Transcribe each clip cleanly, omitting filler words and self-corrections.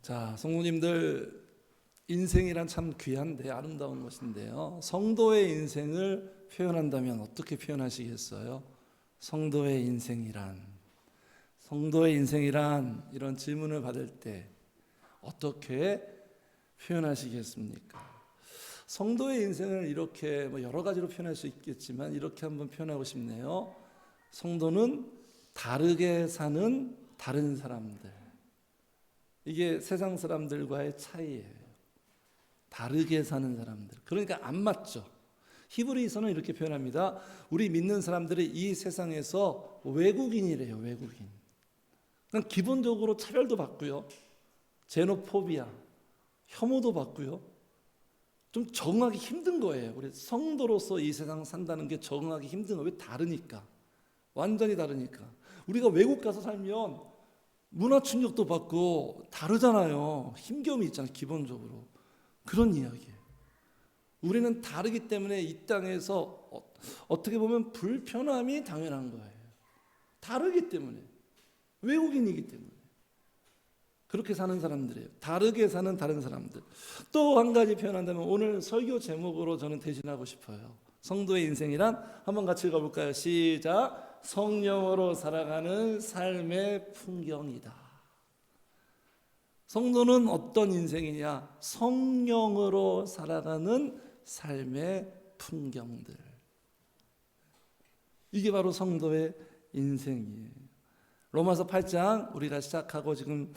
자, 성도님들, 인생이란 참 귀한데 아름다운 것인데요. 성도의 인생을 표현한다면 어떻게 표현하시겠어요? 성도의 인생이란 이런 질문을 받을 때 어떻게 표현하시겠습니까? 성도의 인생을 이렇게 여러 가지로 표현할 수 있겠지만 이렇게 한번 표현하고 싶네요. 성도는 다르게 사는 다른 사람들. 이게 세상 사람들과의 차이예요. 다르게 사는 사람들. 그러니까 안 맞죠. 히브리서는 이렇게 표현합니다. 우리 믿는 사람들이 이 세상에서 외국인이래요. 외국인. 그러니까 기본적으로 차별도 받고요. 제노포비아, 혐오도 받고요. 좀 적응하기 힘든 거예요. 우리 성도로서 이 세상 산다는 게 적응하기 힘든 거예요. 왜? 다르니까. 완전히 다르니까. 우리가 외국 가서 살면 문화 충격도 받고 다르잖아요. 힘겨움이 있잖아요. 기본적으로. 그런 이야기예요. 우리는 다르기 때문에 이 땅에서 어떻게 보면 불편함이 당연한 거예요. 다르기 때문에. 외국인이기 때문에. 그렇게 사는 사람들이에요. 다르게 사는 다른 사람들. 또 한 가지 표현한다면 오늘 설교 제목으로 저는 대신하고 싶어요. 성도의 인생이란 한번 같이 읽어볼까요? 시작. 성령으로 살아가는 삶의 풍경이다. 성도는 어떤 인생이냐? 성령으로 살아가는 삶의 풍경들. 이게 바로 성도의 인생이에요. 로마서 8장 우리가 시작하고 지금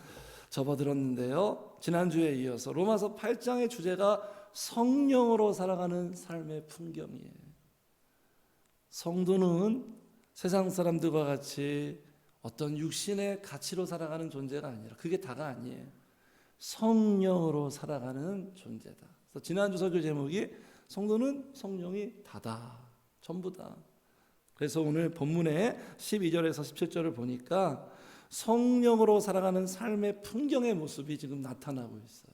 접어들었는데요. 지난주에 이어서 로마서 8장의 주제가 성령으로 살아가는 삶의 풍경이에요. 성도는 세상 사람들과 같이 어떤 육신의 가치로 살아가는 존재가 아니라 그게 다가 아니에요. 성령으로 살아가는 존재다. 그래서 지난주 설교 제목이 성도는 성령이 다다. 전부다. 그래서 오늘 본문의 12절에서 17절을 보니까 성령으로 살아가는 삶의 풍경의 모습이 지금 나타나고 있어요.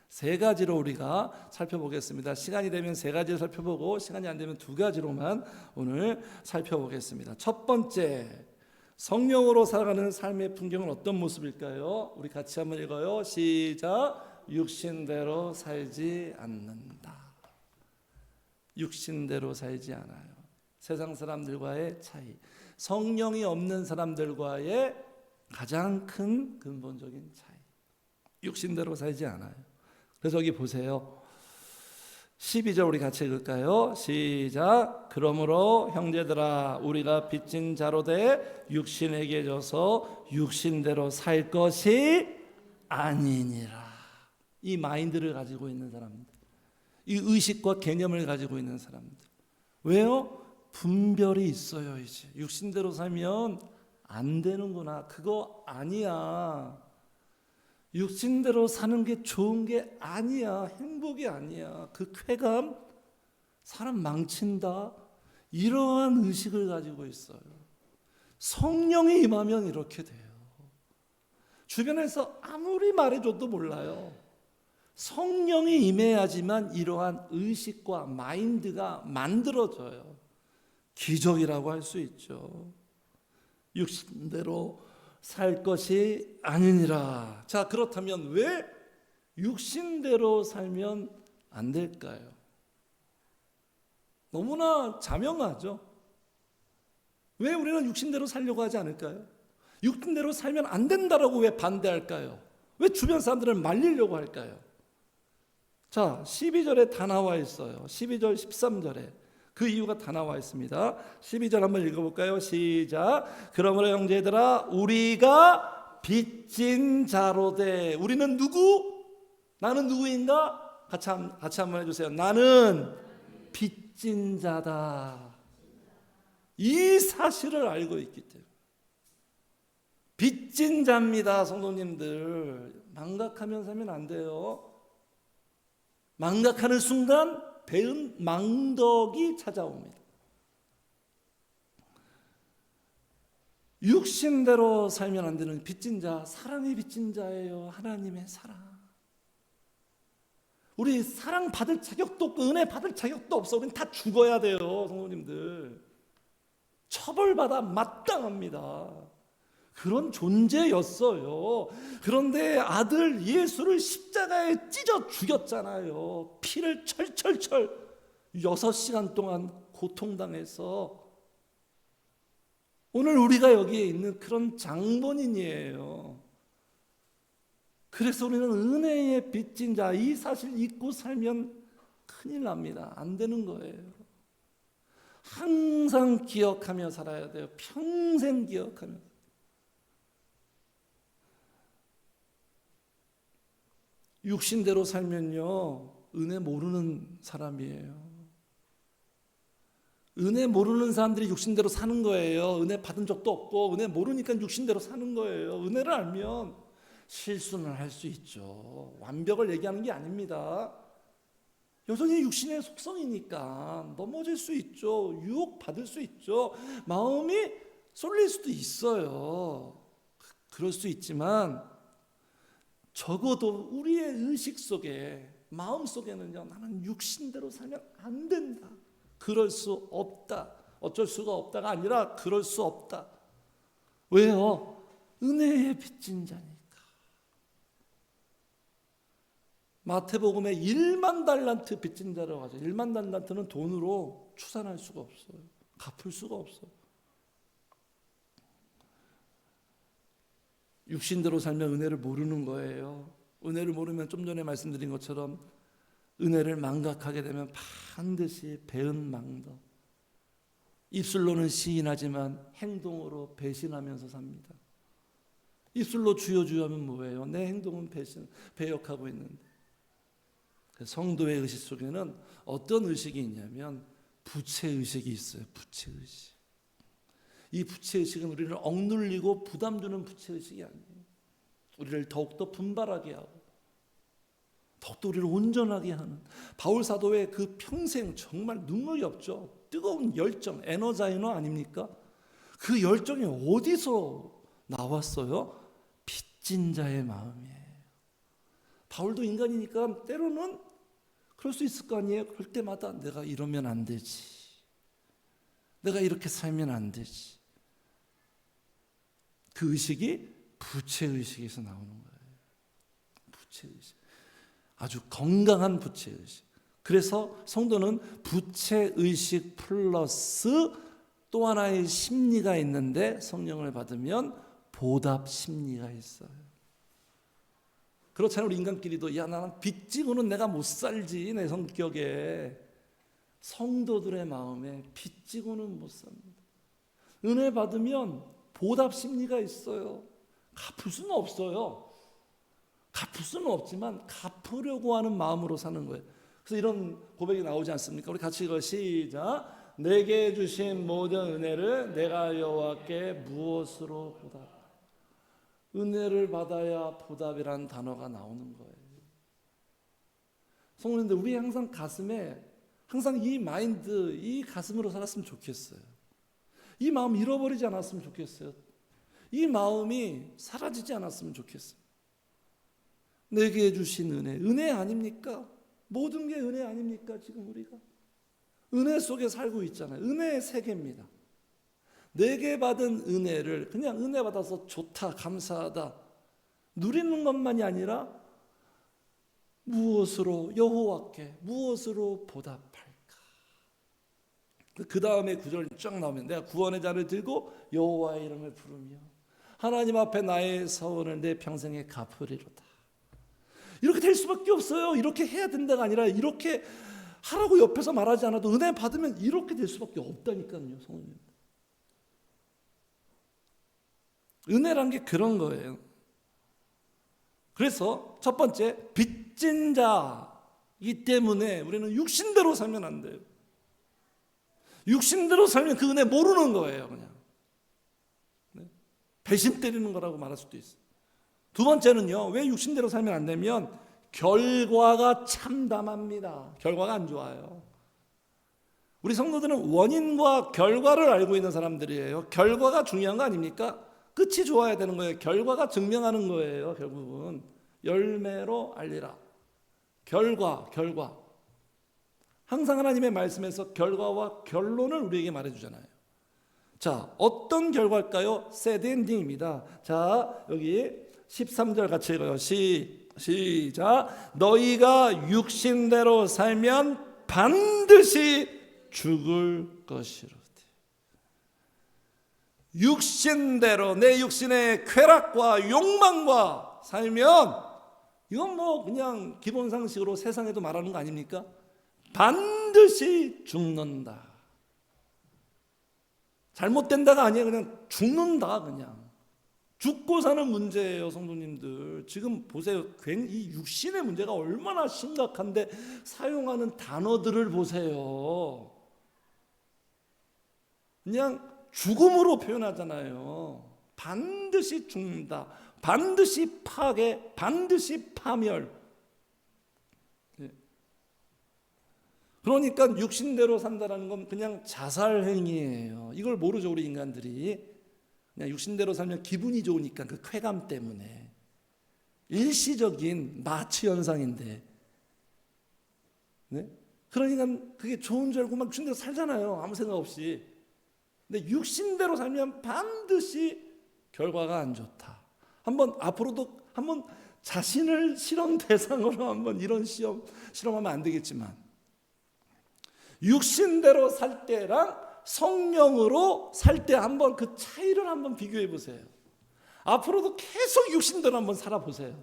세 가지로 우리가 살펴보겠습니다. 시간이 되면 세 가지를 살펴보고 시간이 안 되면 두 가지로만 오늘 살펴보겠습니다. 첫 번째, 성령으로 살아가는 삶의 풍경은 어떤 모습일까요? 우리 같이 한번 읽어요. 시작. 육신대로 살지 않는다. 육신대로 살지 않아요. 세상 사람들과의 차이, 성령이 없는 사람들과의 가장 큰 근본적인 차이. 육신대로 살지 않아요. 그래서 여기 보세요. 12절 우리 같이 읽을까요? 시작. 그러므로 형제들아 우리가 빚진 자로 돼 육신에게 져서 육신대로 살 것이 아니니라. 이 마인드를 가지고 있는 사람들, 이 의식과 개념을 가지고 있는 사람들. 왜요? 분별이 있어요. 이제 육신대로 살면 안 되는구나. 그거 아니야. 육신대로 사는 게 좋은 게 아니야. 행복이 아니야. 그 쾌감, 사람 망친다. 이러한 의식을 가지고 있어요. 성령이 임하면 이렇게 돼요. 주변에서 아무리 말해줘도 몰라요. 성령이 임해야지만 이러한 의식과 마인드가 만들어져요. 기적이라고 할 수 있죠. 육신대로 살 것이 아니니라. 자, 그렇다면 왜 육신대로 살면 안 될까요? 너무나 자명하죠. 왜 우리는 육신대로 살려고 하지 않을까요? 육신대로 살면 안 된다라고 왜 반대할까요? 왜 주변 사람들을 말리려고 할까요? 자, 12절에 다 나와 있어요. 12절, 13절에. 그 이유가 다 나와 있습니다. 12절 한번 읽어볼까요? 시작. 그러므로 형제들아 우리가 빚진 자로 돼. 우리는 누구? 나는 누구인가? 같이 한번 해주세요. 나는 빚진 자다. 이 사실을 알고 있기 때문에. 빚진 자입니다. 성도님들. 망각하면 살면 안 돼요. 망각하는 순간 배은 망덕이 찾아옵니다. 육신대로 살면 안 되는 빚진 자, 사랑의 빚진 자예요. 하나님의 사랑. 우리 사랑 받을 자격도 없고 은혜 받을 자격도 없어. 우리는 다 죽어야 돼요. 성도님들. 처벌받아 마땅합니다. 그런 존재였어요. 그런데 아들 예수를 십자가에 찢어 죽였잖아요. 피를 철철철 6시간 동안 고통당해서 오늘 우리가 여기에 있는 그런 장본인이에요. 그래서 우리는 은혜의 빚진 자, 이 사실 잊고 살면 큰일 납니다. 안 되는 거예요. 항상 기억하며 살아야 돼요. 평생 기억하며. 육신대로 살면요, 은혜 모르는 사람이에요. 은혜 모르는 사람들이 육신대로 사는 거예요. 은혜 받은 적도 없고 은혜 모르니까 육신대로 사는 거예요. 은혜를 알면 실수는 할 수 있죠. 완벽을 얘기하는 게 아닙니다. 여전히 육신의 속성이니까 넘어질 수 있죠. 유혹 받을 수 있죠. 마음이 쏠릴 수도 있어요. 그럴 수 있지만 적어도 우리의 의식 속에, 마음 속에는요, 나는 육신대로 살면 안 된다. 그럴 수 없다. 어쩔 수가 없다가 아니라 그럴 수 없다. 왜요? 은혜의 빚진 자니까. 마태복음에 1만 달란트 빚진 자라고 하죠. 1만 달란트는 돈으로 추산할 수가 없어요. 갚을 수가 없어요. 육신대로 살면 은혜를 모르는 거예요. 은혜를 모르면 좀 전에 말씀드린 것처럼 은혜를 망각하게 되면 반드시 배은망덕. 입술로는 시인하지만 행동으로 배신하면서 삽니다. 입술로 주여 주여 하면 뭐예요? 내 행동은 배역하고 있는데. 성도의 의식 속에는 어떤 의식이 있냐면 부채의식이 있어요. 부채의식. 이 부채의식은 우리를 억눌리고 부담 주는 부채의식이 아니에요. 우리를 더욱더 분발하게 하고 더욱더 우리를 온전하게 하는, 바울 사도의 그 평생 정말 눈물이 없죠. 뜨거운 열정, 에너자이너 아닙니까? 그 열정이 어디서 나왔어요? 빚진 자의 마음이에요. 바울도 인간이니까 때로는 그럴 수 있을 거 아니에요. 그럴 때마다 내가 이러면 안 되지, 내가 이렇게 살면 안 되지. 그 의식이 부채의식에서 나오는 거예요. 부채의식. 아주 건강한 부채의식. 그래서 성도는 부채의식 플러스 또 하나의 심리가 있는데, 성령을 받으면 보답 심리가 있어요. 그렇잖아요. 우리 인간끼리도 야, 나는 빚지고는 내가 못 살지, 내 성격에. 성도들의 마음에 빚지고는 못 삽니다. 은혜 받으면 보답 심리가 있어요. 갚을 수는 없어요. 갚을 수는 없지만 갚으려고 하는 마음으로 사는 거예요. 그래서 이런 고백이 나오지 않습니까? 우리 같이 읽어. 시작. 내게 주신 모든 은혜를 내가 여호와께 무엇으로 보답? 은혜를 받아야 보답이라는 단어가 나오는 거예요. 성도님들, 우리 항상 가슴에 항상 이 마인드, 이 가슴으로 살았으면 좋겠어요. 이 마음 잃어버리지 않았으면 좋겠어요. 이 마음이 사라지지 않았으면 좋겠어요. 내게 주신 은혜 아닙니까? 모든 게 은혜 아닙니까? 지금 우리가 은혜 속에 살고 있잖아요. 은혜의 세계입니다. 내게 받은 은혜를 그냥 은혜 받아서 좋다, 감사하다 누리는 것만이 아니라 무엇으로 여호와께 무엇으로 보답할까? 그 다음에 구절이 쫙 나오면 내가 구원의 잔을 들고 여호와의 이름을 부르며 하나님 앞에 나의 서원을 내 평생에 갚으리로다. 이렇게 될 수밖에 없어요. 이렇게 해야 된다가 아니라 이렇게 하라고 옆에서 말하지 않아도 은혜 받으면 이렇게 될 수밖에 없다니까요. 성도님, 은혜란 게 그런 거예요. 그래서 첫 번째, 빚진 자이기 때문에 우리는 육신대로 살면 안 돼요. 육신대로 살면 그 은혜 모르는 거예요. 그냥 배신 때리는 거라고 말할 수도 있어요. 두 번째는요, 왜 육신대로 살면 안 되면 결과가 참담합니다. 결과가 안 좋아요. 우리 성도들은 원인과 결과를 알고 있는 사람들이에요. 결과가 중요한 거 아닙니까? 끝이 좋아야 되는 거예요. 결과가 증명하는 거예요. 결국은 열매로 알리라. 결과. 항상 하나님의 말씀에서 결과와 결론을 우리에게 말해주잖아요. 자, 어떤 결과일까요? 새드 엔딩입니다. 자, 여기 13절 같이 읽어요. 시작. 너희가 육신대로 살면 반드시 죽을 것이로되. 육신대로 내 육신의 쾌락과 욕망과 살면, 이건 뭐 그냥 기본 상식으로 세상에도 말하는 거 아닙니까? 반드시 죽는다. 잘못된다가 아니에요. 그냥 죽는다. 그냥 죽고 사는 문제예요. 성도님들 지금 보세요. 이 육신의 문제가 얼마나 심각한데 사용하는 단어들을 보세요. 그냥 죽음으로 표현하잖아요. 반드시 죽는다, 반드시 파괴, 반드시 파멸. 그러니까 육신대로 산다는 건 그냥 자살 행위예요. 이걸 모르죠, 우리 인간들이. 그냥 육신대로 살면 기분이 좋으니까 그 쾌감 때문에. 일시적인 마취 현상인데. 네? 그러니까 그게 좋은 줄 알고 막 육신대로 살잖아요. 아무 생각 없이. 근데 육신대로 살면 반드시 결과가 안 좋다. 한번 앞으로도 한번 자신을 실험 대상으로 한번 이런 실험하면 안 되겠지만, 육신대로 살 때랑 성령으로 살 때 한번 그 차이를 한번 비교해 보세요. 앞으로도 계속 육신대로 한번 살아보세요.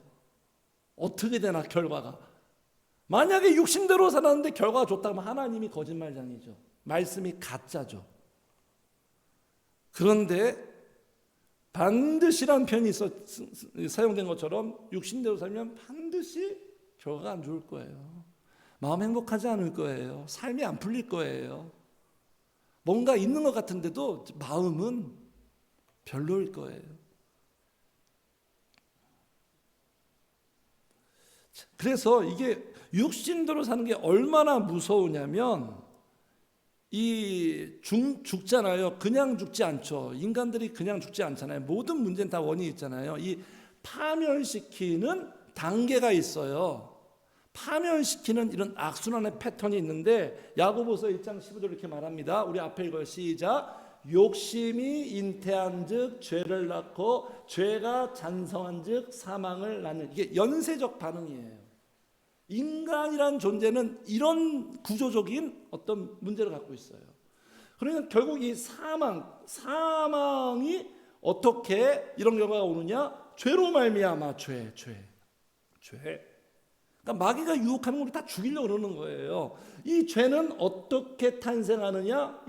어떻게 되나 결과가. 만약에 육신대로 살았는데 결과가 좋다면 하나님이 거짓말장이죠. 말씀이 가짜죠. 그런데 반드시란 표현이 사용된 것처럼 육신대로 살면 반드시 결과가 안 좋을 거예요. 마음 행복하지 않을 거예요. 삶이 안 풀릴 거예요. 뭔가 있는 것 같은데도 마음은 별로일 거예요. 그래서 이게 육신대로 사는 게 얼마나 무서우냐면, 죽잖아요. 그냥 죽지 않죠. 인간들이 그냥 죽지 않잖아요. 모든 문제는 다 원인이 있잖아요. 이 파멸시키는 단계가 있어요. 파멸시키는 이런 악순환의 패턴이 있는데, 야고보서 1장 15절 이렇게 말합니다. 우리 앞에 읽어요. 시작. 욕심이 잉태한 즉 죄를 낳고 죄가 잔성한 즉 사망을 낳는. 이게 연쇄적 반응이에요. 인간이란 존재는 이런 구조적인 어떤 문제를 갖고 있어요. 그러니까 결국 이 사망이 어떻게 이런 결과가 오느냐? 죄로 말미암아. 죄. 그러니까 마귀가 유혹하면 우리 다 죽이려고 그러는 거예요. 이 죄는 어떻게 탄생하느냐?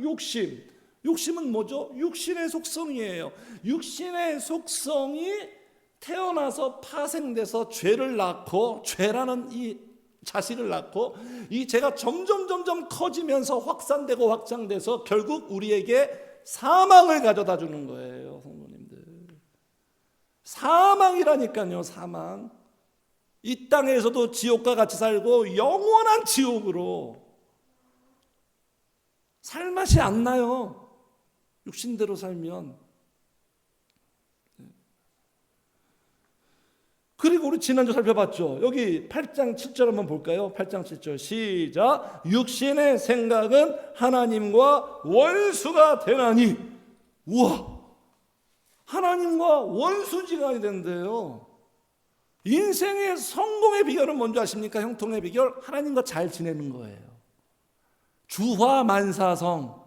욕심은 뭐죠? 육신의 속성이에요. 육신의 속성이 태어나서 파생돼서 죄를 낳고, 죄라는 이 자식을 낳고, 이 죄가 점점 커지면서 확산되고 확장돼서 결국 우리에게 사망을 가져다 주는 거예요. 성도님들, 사망이라니까요. 사망. 이 땅에서도 지옥과 같이 살고 영원한 지옥으로 살 맛이 안 나요. 육신대로 살면. 그리고 우리 지난주 살펴봤죠. 여기 8장 7절 한번 볼까요? 8장 7절 시작. 육신의 생각은 하나님과 원수가 되나니. 우와, 하나님과 원수지간이 된대요. 인생의 성공의 비결은 뭔지 아십니까? 형통의 비결, 하나님과 잘 지내는 거예요. 주화만사성,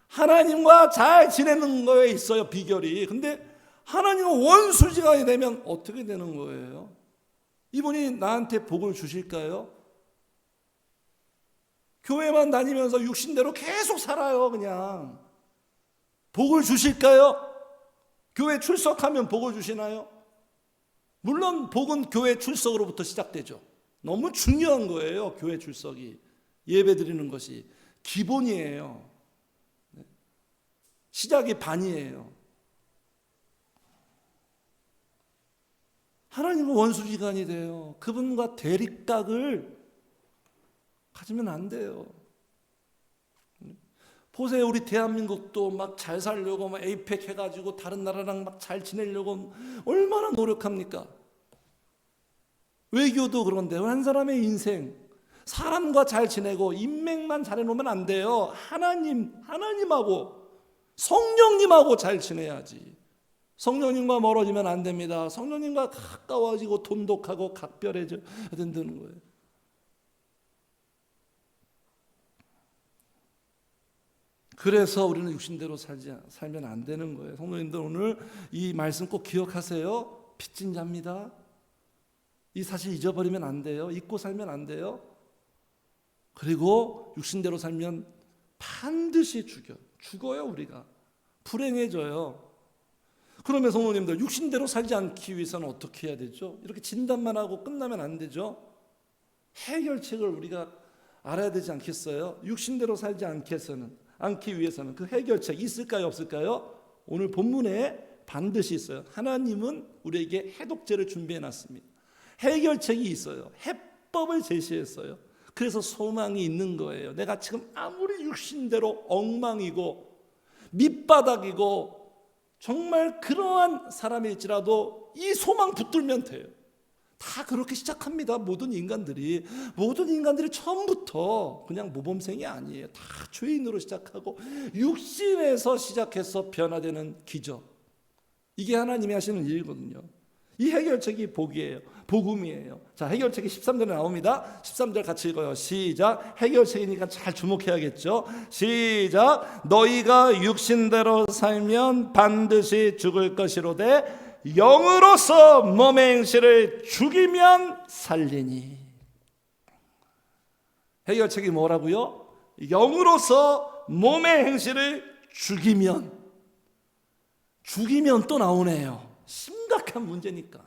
하나님과 잘 지내는 거에 있어요, 비결이. 근데 하나님과 원수지간이 되면 어떻게 되는 거예요? 이분이 나한테 복을 주실까요? 교회만 다니면서 육신대로 계속 살아요. 그냥 복을 주실까요? 교회 출석하면 복을 주시나요? 물론 복은 교회 출석으로부터 시작되죠. 너무 중요한 거예요. 교회 출석이, 예배 드리는 것이 기본이에요. 시작이 반이에요. 하나님은 원수지간이 돼요. 그분과 대립각을 가지면 안 돼요. 보세요. 우리 대한민국도 막 잘 살려고 막 에이펙 해가지고 다른 나라랑 막 잘 지내려고 얼마나 노력합니까? 외교도 그런데 한 사람의 인생, 사람과 잘 지내고 인맥만 잘해놓으면 안 돼요. 하나님하고 성령님하고 잘 지내야지. 성령님과 멀어지면 안 됩니다. 성령님과 가까워지고 돈독하고 각별해져야 된다는 거예요. 그래서 우리는 육신대로 살면 안 되는 거예요. 성도님들 오늘 이 말씀 꼭 기억하세요. 빚진 자입니다. 이 사실 잊어버리면 안 돼요. 잊고 살면 안 돼요. 그리고 육신대로 살면 반드시 죽어요. 우리가 불행해져요. 그러면 성도님들 육신대로 살지 않기 위해서는 어떻게 해야 되죠? 이렇게 진단만 하고 끝나면 안 되죠. 해결책을 우리가 알아야 되지 않겠어요? 육신대로 살지 않기 위해서는 그 해결책 있을까요? 없을까요? 오늘 본문에 반드시 있어요. 하나님은 우리에게 해독제를 준비해 놨습니다. 해결책이 있어요. 해법을 제시했어요. 그래서 소망이 있는 거예요. 내가 지금 아무리 육신대로 엉망이고 밑바닥이고 정말 그러한 사람일지라도 이 소망 붙들면 돼요. 다 그렇게 시작합니다. 모든 인간들이 처음부터 그냥 모범생이 아니에요. 다 죄인으로 시작하고 육신에서 시작해서 변화되는 기적. 이게 하나님이 하시는 일이거든요. 이 해결책이 복음이에요. 자, 해결책이 13절에 나옵니다. 13절 같이 읽어요. 시작. 해결책이니까 잘 주목해야겠죠. 시작. 너희가 육신대로 살면 반드시 죽을 것이로되 영으로서 몸의 행실을 죽이면 살리니. 해결책이 뭐라고요? 영으로서 몸의 행실을 죽이면 또 나오네요. 심각한 문제니까.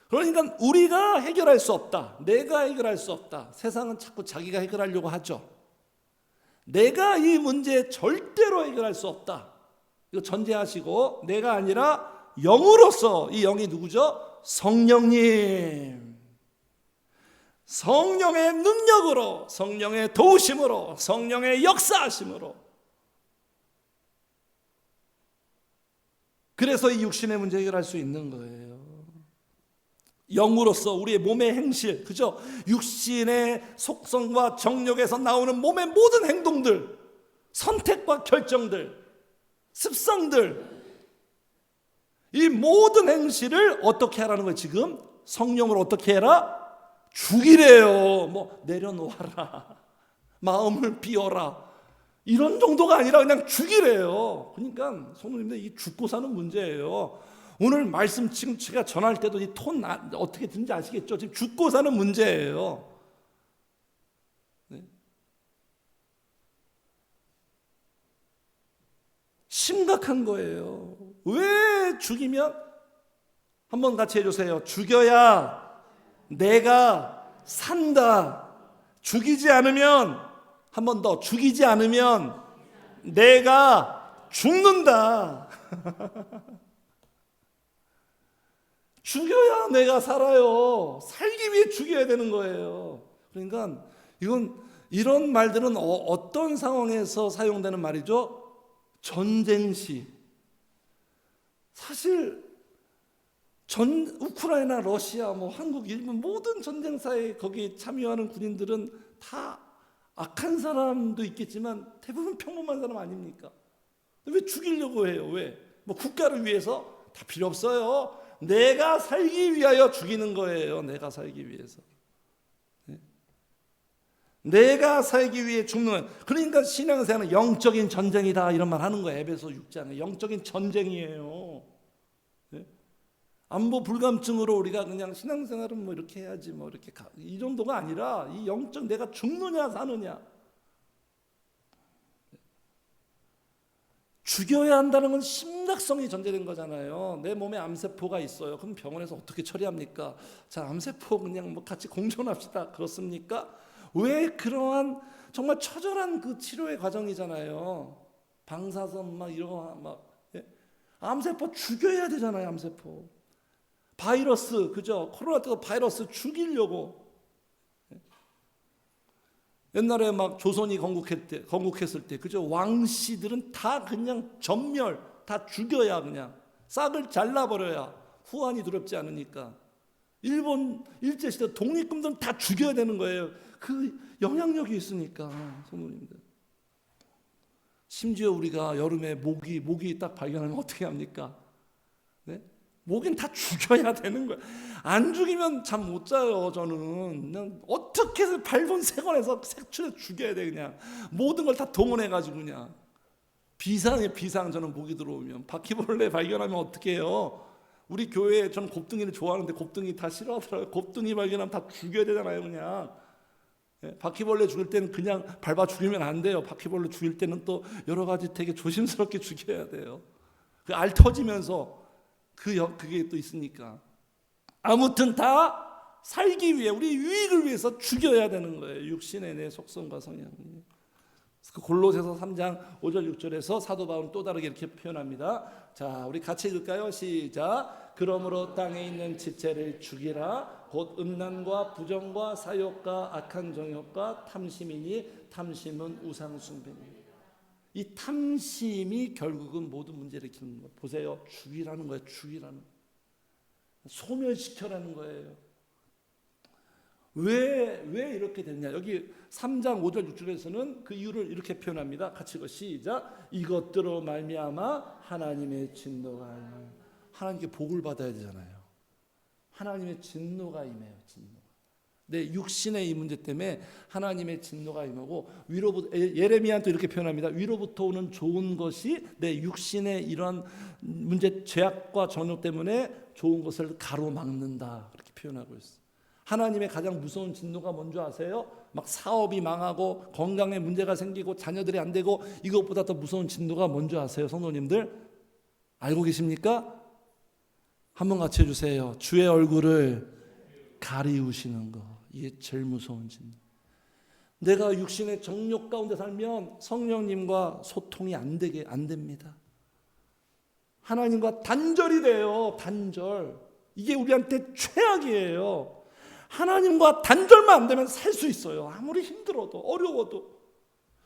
그러니까 우리가 해결할 수 없다. 내가 해결할 수 없다. 세상은 자꾸 자기가 해결하려고 하죠. 내가 이 문제 절대로 해결할 수 없다. 이거 전제하시고 내가 아니라 영으로서, 이 영이 누구죠? 성령님. 성령의 능력으로, 성령의 도우심으로, 성령의 역사하심으로. 그래서 이 육신의 문제 해결할 수 있는 거예요. 영으로서 우리의 몸의 행실, 그죠? 육신의 속성과 정욕에서 나오는 몸의 모든 행동들, 선택과 결정들, 습성들, 이 모든 행실을 어떻게 하라는 거예요? 지금 성령으로 어떻게 해라? 죽이래요. 뭐 내려놓아라, 마음을 비워라, 이런 정도가 아니라 그냥 죽이래요. 그러니까 성도님들, 이 죽고 사는 문제예요. 오늘 말씀 지금 제가 전할 때도 이 톤 어떻게 듣는지 아시겠죠? 지금 죽고 사는 문제예요. 네? 심각한 거예요. 왜 죽이면? 한번 같이 해주세요. 죽여야 내가 산다. 죽이지 않으면, 한 번 더, 죽이지 않으면 내가 죽는다. 죽여야 내가 살아요. 살기 위해 죽여야 되는 거예요. 그러니까 이런 말들은 어떤 상황에서 사용되는 말이죠? 전쟁시. 사실 우크라이나, 러시아, 한국, 일본 모든 전쟁사에 거기 참여하는 군인들은 다 악한 사람도 있겠지만 대부분 평범한 사람 아닙니까? 왜 죽이려고 해요? 왜? 국가를 위해서? 다 필요 없어요. 내가 살기 위하여 죽이는 거예요. 내가 살기 위해서. 네? 내가 살기 위해 죽는 거예요. 그러니까 신앙생활은 영적인 전쟁이다, 이런 말 하는 거예요. 에베소 6장에 영적인 전쟁이에요. 네? 안보 불감증으로 우리가 그냥 신앙생활은 이렇게 해야지 이렇게 이 정도가 아니라 이 영적, 내가 죽느냐 사느냐, 죽여야 한다는 건 심각성이 전제된 거잖아요. 내 몸에 암세포가 있어요. 그럼 병원에서 어떻게 처리합니까? 자, 암세포 그냥 같이 공존합시다. 그렇습니까? 왜? 그러한 정말 처절한 그 치료의 과정이잖아요. 방사선 이런 예? 암세포 죽여야 되잖아요. 암세포. 바이러스, 그죠? 코로나 때도 바이러스 죽이려고. 옛날에 조선이 건국했을 때, 그죠? 왕씨들은 다 그냥 전멸, 다 죽여야, 그냥 싹을 잘라버려야 후환이 두렵지 않으니까. 일본 일제시대 독립군들은 다 죽여야 되는 거예요. 그 영향력이 있으니까, 성도님들. 심지어 우리가 여름에 모기 딱 발견하면 어떻게 합니까? 네? 모기는 다 죽여야 되는 거예요. 안 죽이면 잠 못 자요. 저는 그냥 어떻게 해서 밟은 세건에서 색출해 죽여야 돼. 그냥 모든 걸 다 동원해가지고 그냥 비상에 비상. 저는 모기 들어오면 바퀴벌레 발견하면 어떻게 해요? 우리 교회에 저는 곱등이를 좋아하는데 곱등이 다 싫어하더라고요. 곱등이 발견하면 다 죽여야 되잖아요. 그냥 바퀴벌레 죽일 때는 그냥 밟아 죽이면 안 돼요. 바퀴벌레 죽일 때는 또 여러 가지 되게 조심스럽게 죽여야 돼요. 그 알 터지면서 그게 또 있으니까. 아무튼 다 살기 위해, 우리 유익을 위해서 죽여야 되는 거예요. 육신의 내 속성과 성향이. 그 골로새서 3장 5절 6절에서 사도 바울은 또 다르게 이렇게 표현합니다. 자, 우리 같이 읽을까요? 시작. 그러므로 땅에 있는 지체를 죽이라. 곧 음란과 부정과 사욕과 악한 정욕과 탐심이니 탐심은 우상 숭배니. 이 탐심이 결국은 모든 문제를 일으키는 거예요. 보세요. 죽이라는 거예요. 죽이라는 거예요. 소멸시켜라는 거예요. 왜 이렇게 됐냐? 여기 3장 5절 6절에서는 그 이유를 이렇게 표현합니다. 같이 읽어 시작. 이것들로 말미암아 하나님의 진노가 임하여. 하나님께 복을 받아야 되잖아요. 하나님의 진노가 임해요. 진노가. 내 육신의 이 문제 때문에 하나님의 진노가 임하고 위로부터, 예레미야는 또 이렇게 표현합니다. 위로부터 오는 좋은 것이 내 육신의 이런 문제, 죄악과 정욕 때문에 좋은 것을 가로막는다. 그렇게 표현하고 있어요. 하나님의 가장 무서운 진노가 뭔지 아세요? 막 사업이 망하고 건강에 문제가 생기고 자녀들이 안 되고, 이것보다 더 무서운 진노가 뭔지 아세요? 성도님들 알고 계십니까? 한번 같이 해주세요. 주의 얼굴을 가리우시는 거. 이게 제일 무서운 진노. 내가 육신의 정욕 가운데 살면 성령님과 소통이 안 됩니다. 하나님과 단절이 돼요. 단절. 이게 우리한테 최악이에요. 하나님과 단절만 안 되면 살 수 있어요. 아무리 힘들어도 어려워도.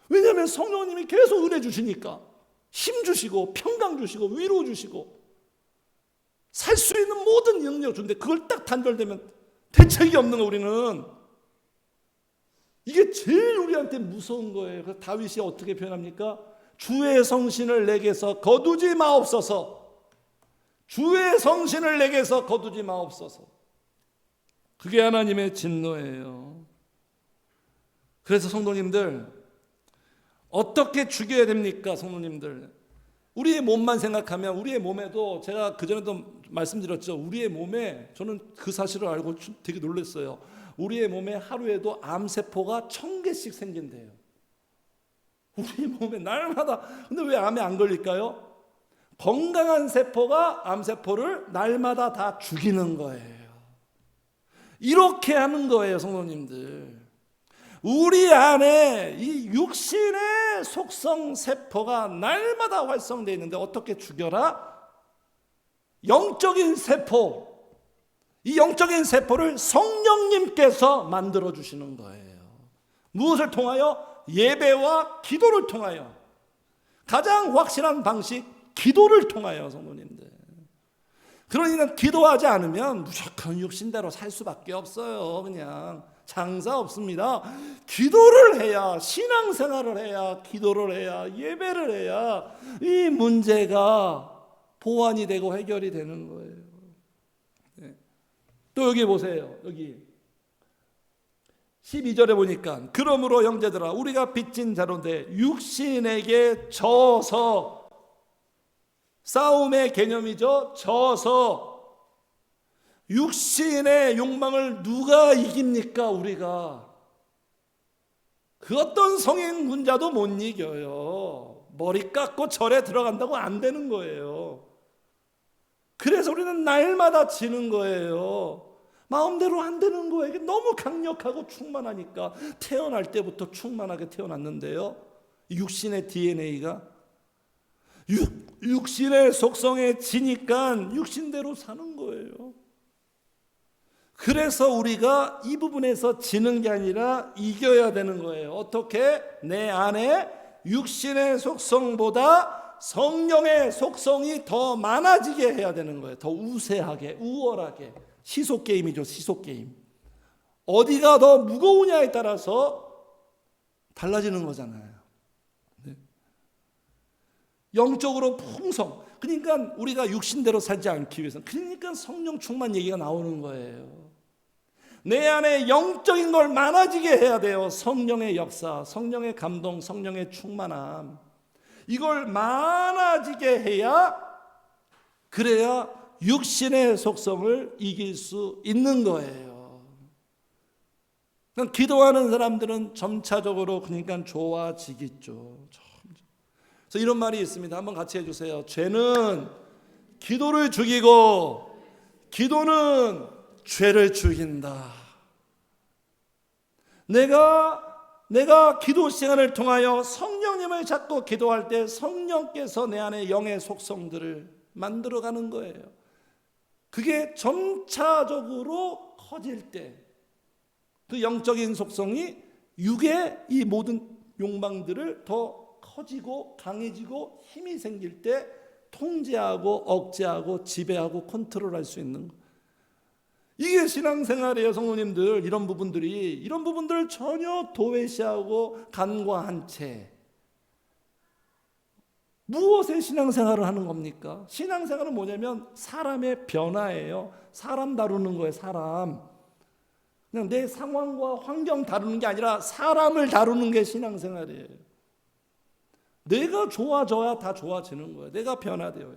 왜냐하면 성령님이 계속 은혜 주시니까, 힘 주시고 평강 주시고 위로 주시고 살 수 있는 모든 능력 주는데, 그걸 딱 단절되면 대책이 없는 거. 우리는 이게 제일 우리한테 무서운 거예요. 그래서 다윗이 어떻게 표현합니까? 주의 성신을 내게서 거두지 마옵소서. 주의 성신을 내게서 거두지 마옵소서. 그게 하나님의 진노예요. 그래서 성도님들, 어떻게 죽여야 됩니까? 성도님들, 우리의 몸만 생각하면, 우리의 몸에도, 제가 그전에도 말씀드렸죠. 우리의 몸에, 저는 그 사실을 알고 되게 놀랐어요. 우리의 몸에 하루에도 암세포가 1000개씩 생긴대요. 우리 몸에 날마다. 근데 왜 암에 안 걸릴까요? 건강한 세포가 암세포를 날마다 다 죽이는 거예요. 이렇게 하는 거예요, 성도님들. 우리 안에 이 육신의 속성 세포가 날마다 활성되어 있는데 어떻게 죽여라? 영적인 세포, 이 영적인 세포를 성령님께서 만들어 주시는 거예요. 무엇을 통하여? 예배와 기도를 통하여. 가장 확실한 방식, 기도를 통하여. 성도님들, 그러니까 기도하지 않으면 무조건 육신대로 살 수밖에 없어요. 그냥 장사 없습니다. 기도를 해야, 신앙생활을 해야, 기도를 해야, 예배를 해야 이 문제가 보완이 되고 해결이 되는 거예요. 네. 또 여기 보세요. 여기 12절에 보니까, 그러므로 형제들아 우리가 빚진 자로인데 육신에게 져서, 싸움의 개념이죠. 져서. 육신의 욕망을 누가 이깁니까? 우리가. 그 어떤 성행군자도 못 이겨요. 머리 깎고 절에 들어간다고 안 되는 거예요. 그래서 우리는 날마다 지는 거예요. 마음대로 안 되는 거예요. 이게 너무 강력하고 충만하니까. 태어날 때부터 충만하게 태어났는데요, 육신의 DNA가 육신의 속성에 지니까 육신대로 사는 거예요. 그래서 우리가 이 부분에서 지는 게 아니라 이겨야 되는 거예요. 어떻게? 내 안에 육신의 속성보다 성령의 속성이 더 많아지게 해야 되는 거예요. 더 우세하게, 우월하게. 시소게임이죠. 시소게임. 어디가 더 무거우냐에 따라서 달라지는 거잖아요. 네. 영적으로 풍성. 그러니까 우리가 육신대로 살지 않기 위해서, 그러니까 성령 충만 얘기가 나오는 거예요. 내 안에 영적인 걸 많아지게 해야 돼요. 성령의 역사, 성령의 감동, 성령의 충만함, 이걸 많아지게 해야, 그래야 육신의 속성을 이길 수 있는 거예요. 기도하는 사람들은 점차적으로 그러니까 좋아지겠죠. 그래서 이런 말이 있습니다. 한번 같이 해주세요. 죄는 기도를 죽이고 기도는 죄를 죽인다. 내가 기도 시간을 통하여 성령님을 찾고 기도할 때 성령께서 내 안에 영의 속성들을 만들어가는 거예요. 그게 점차적으로 커질 때 그 영적인 속성이 육의 이 모든 욕망들을 더 커지고 강해지고 힘이 생길 때 통제하고 억제하고 지배하고 컨트롤할 수 있는 거예요. 이게 신앙생활이에요. 성도님들, 이런 부분들을 전혀 도외시하고 간과한 채 무엇에 신앙생활을 하는 겁니까? 신앙생활은 뭐냐면 사람의 변화예요. 사람 다루는 거예요. 사람. 그냥 내 상황과 환경 다루는 게 아니라 사람을 다루는 게 신앙생활이에요. 내가 좋아져야 다 좋아지는 거예요. 내가 변화되어요.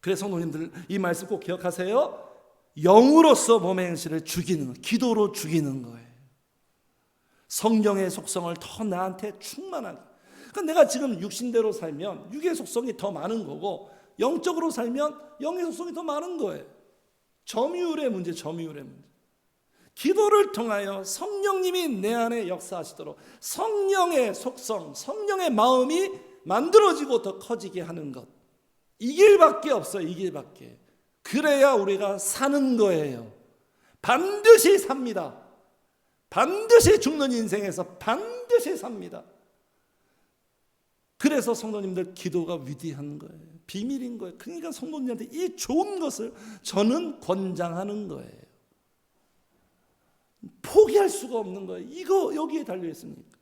그래서 성도님들, 이 말씀 꼭 기억하세요. 영으로서 몸의 행실을 죽이는 거, 기도로 죽이는 거예요. 성령의 속성을 더 나한테 충만하게. 그러니까 내가 지금 육신대로 살면 육의 속성이 더 많은 거고, 영적으로 살면 영의 속성이 더 많은 거예요. 점유율의 문제. 기도를 통하여 성령님이 내 안에 역사하시도록 성령의 속성, 성령의 마음이 만들어지고 더 커지게 하는 것, 이 길밖에 없어요. 이 길밖에. 그래야 우리가 사는 거예요. 반드시 삽니다. 반드시 죽는 인생에서 반드시 삽니다. 그래서 성도님들, 기도가 위대한 거예요. 비밀인 거예요. 그러니까 성도님한테 이 좋은 것을 저는 권장하는 거예요. 포기할 수가 없는 거예요. 이거 여기에 달려 있습니까?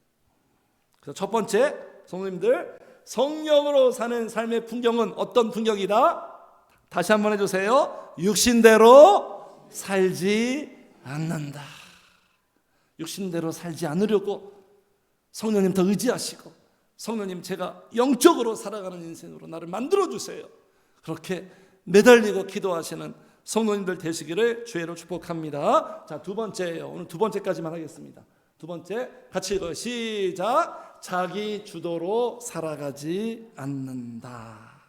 그래서 첫 번째, 성도님들, 성령으로 사는 삶의 풍경은 어떤 풍경이다? 다시 한번 해주세요. 육신대로 살지 않는다. 육신대로 살지 않으려고 성령님 더 의지하시고, 성령님, 제가 영적으로 살아가는 인생으로 나를 만들어주세요. 그렇게 매달리고 기도하시는 성도님들 되시기를 주의로 축복합니다. 자, 두 번째예요. 오늘 두 번째까지만 하겠습니다. 두 번째, 같이 읽어요. 시작. 자기 주도로 살아가지 않는다.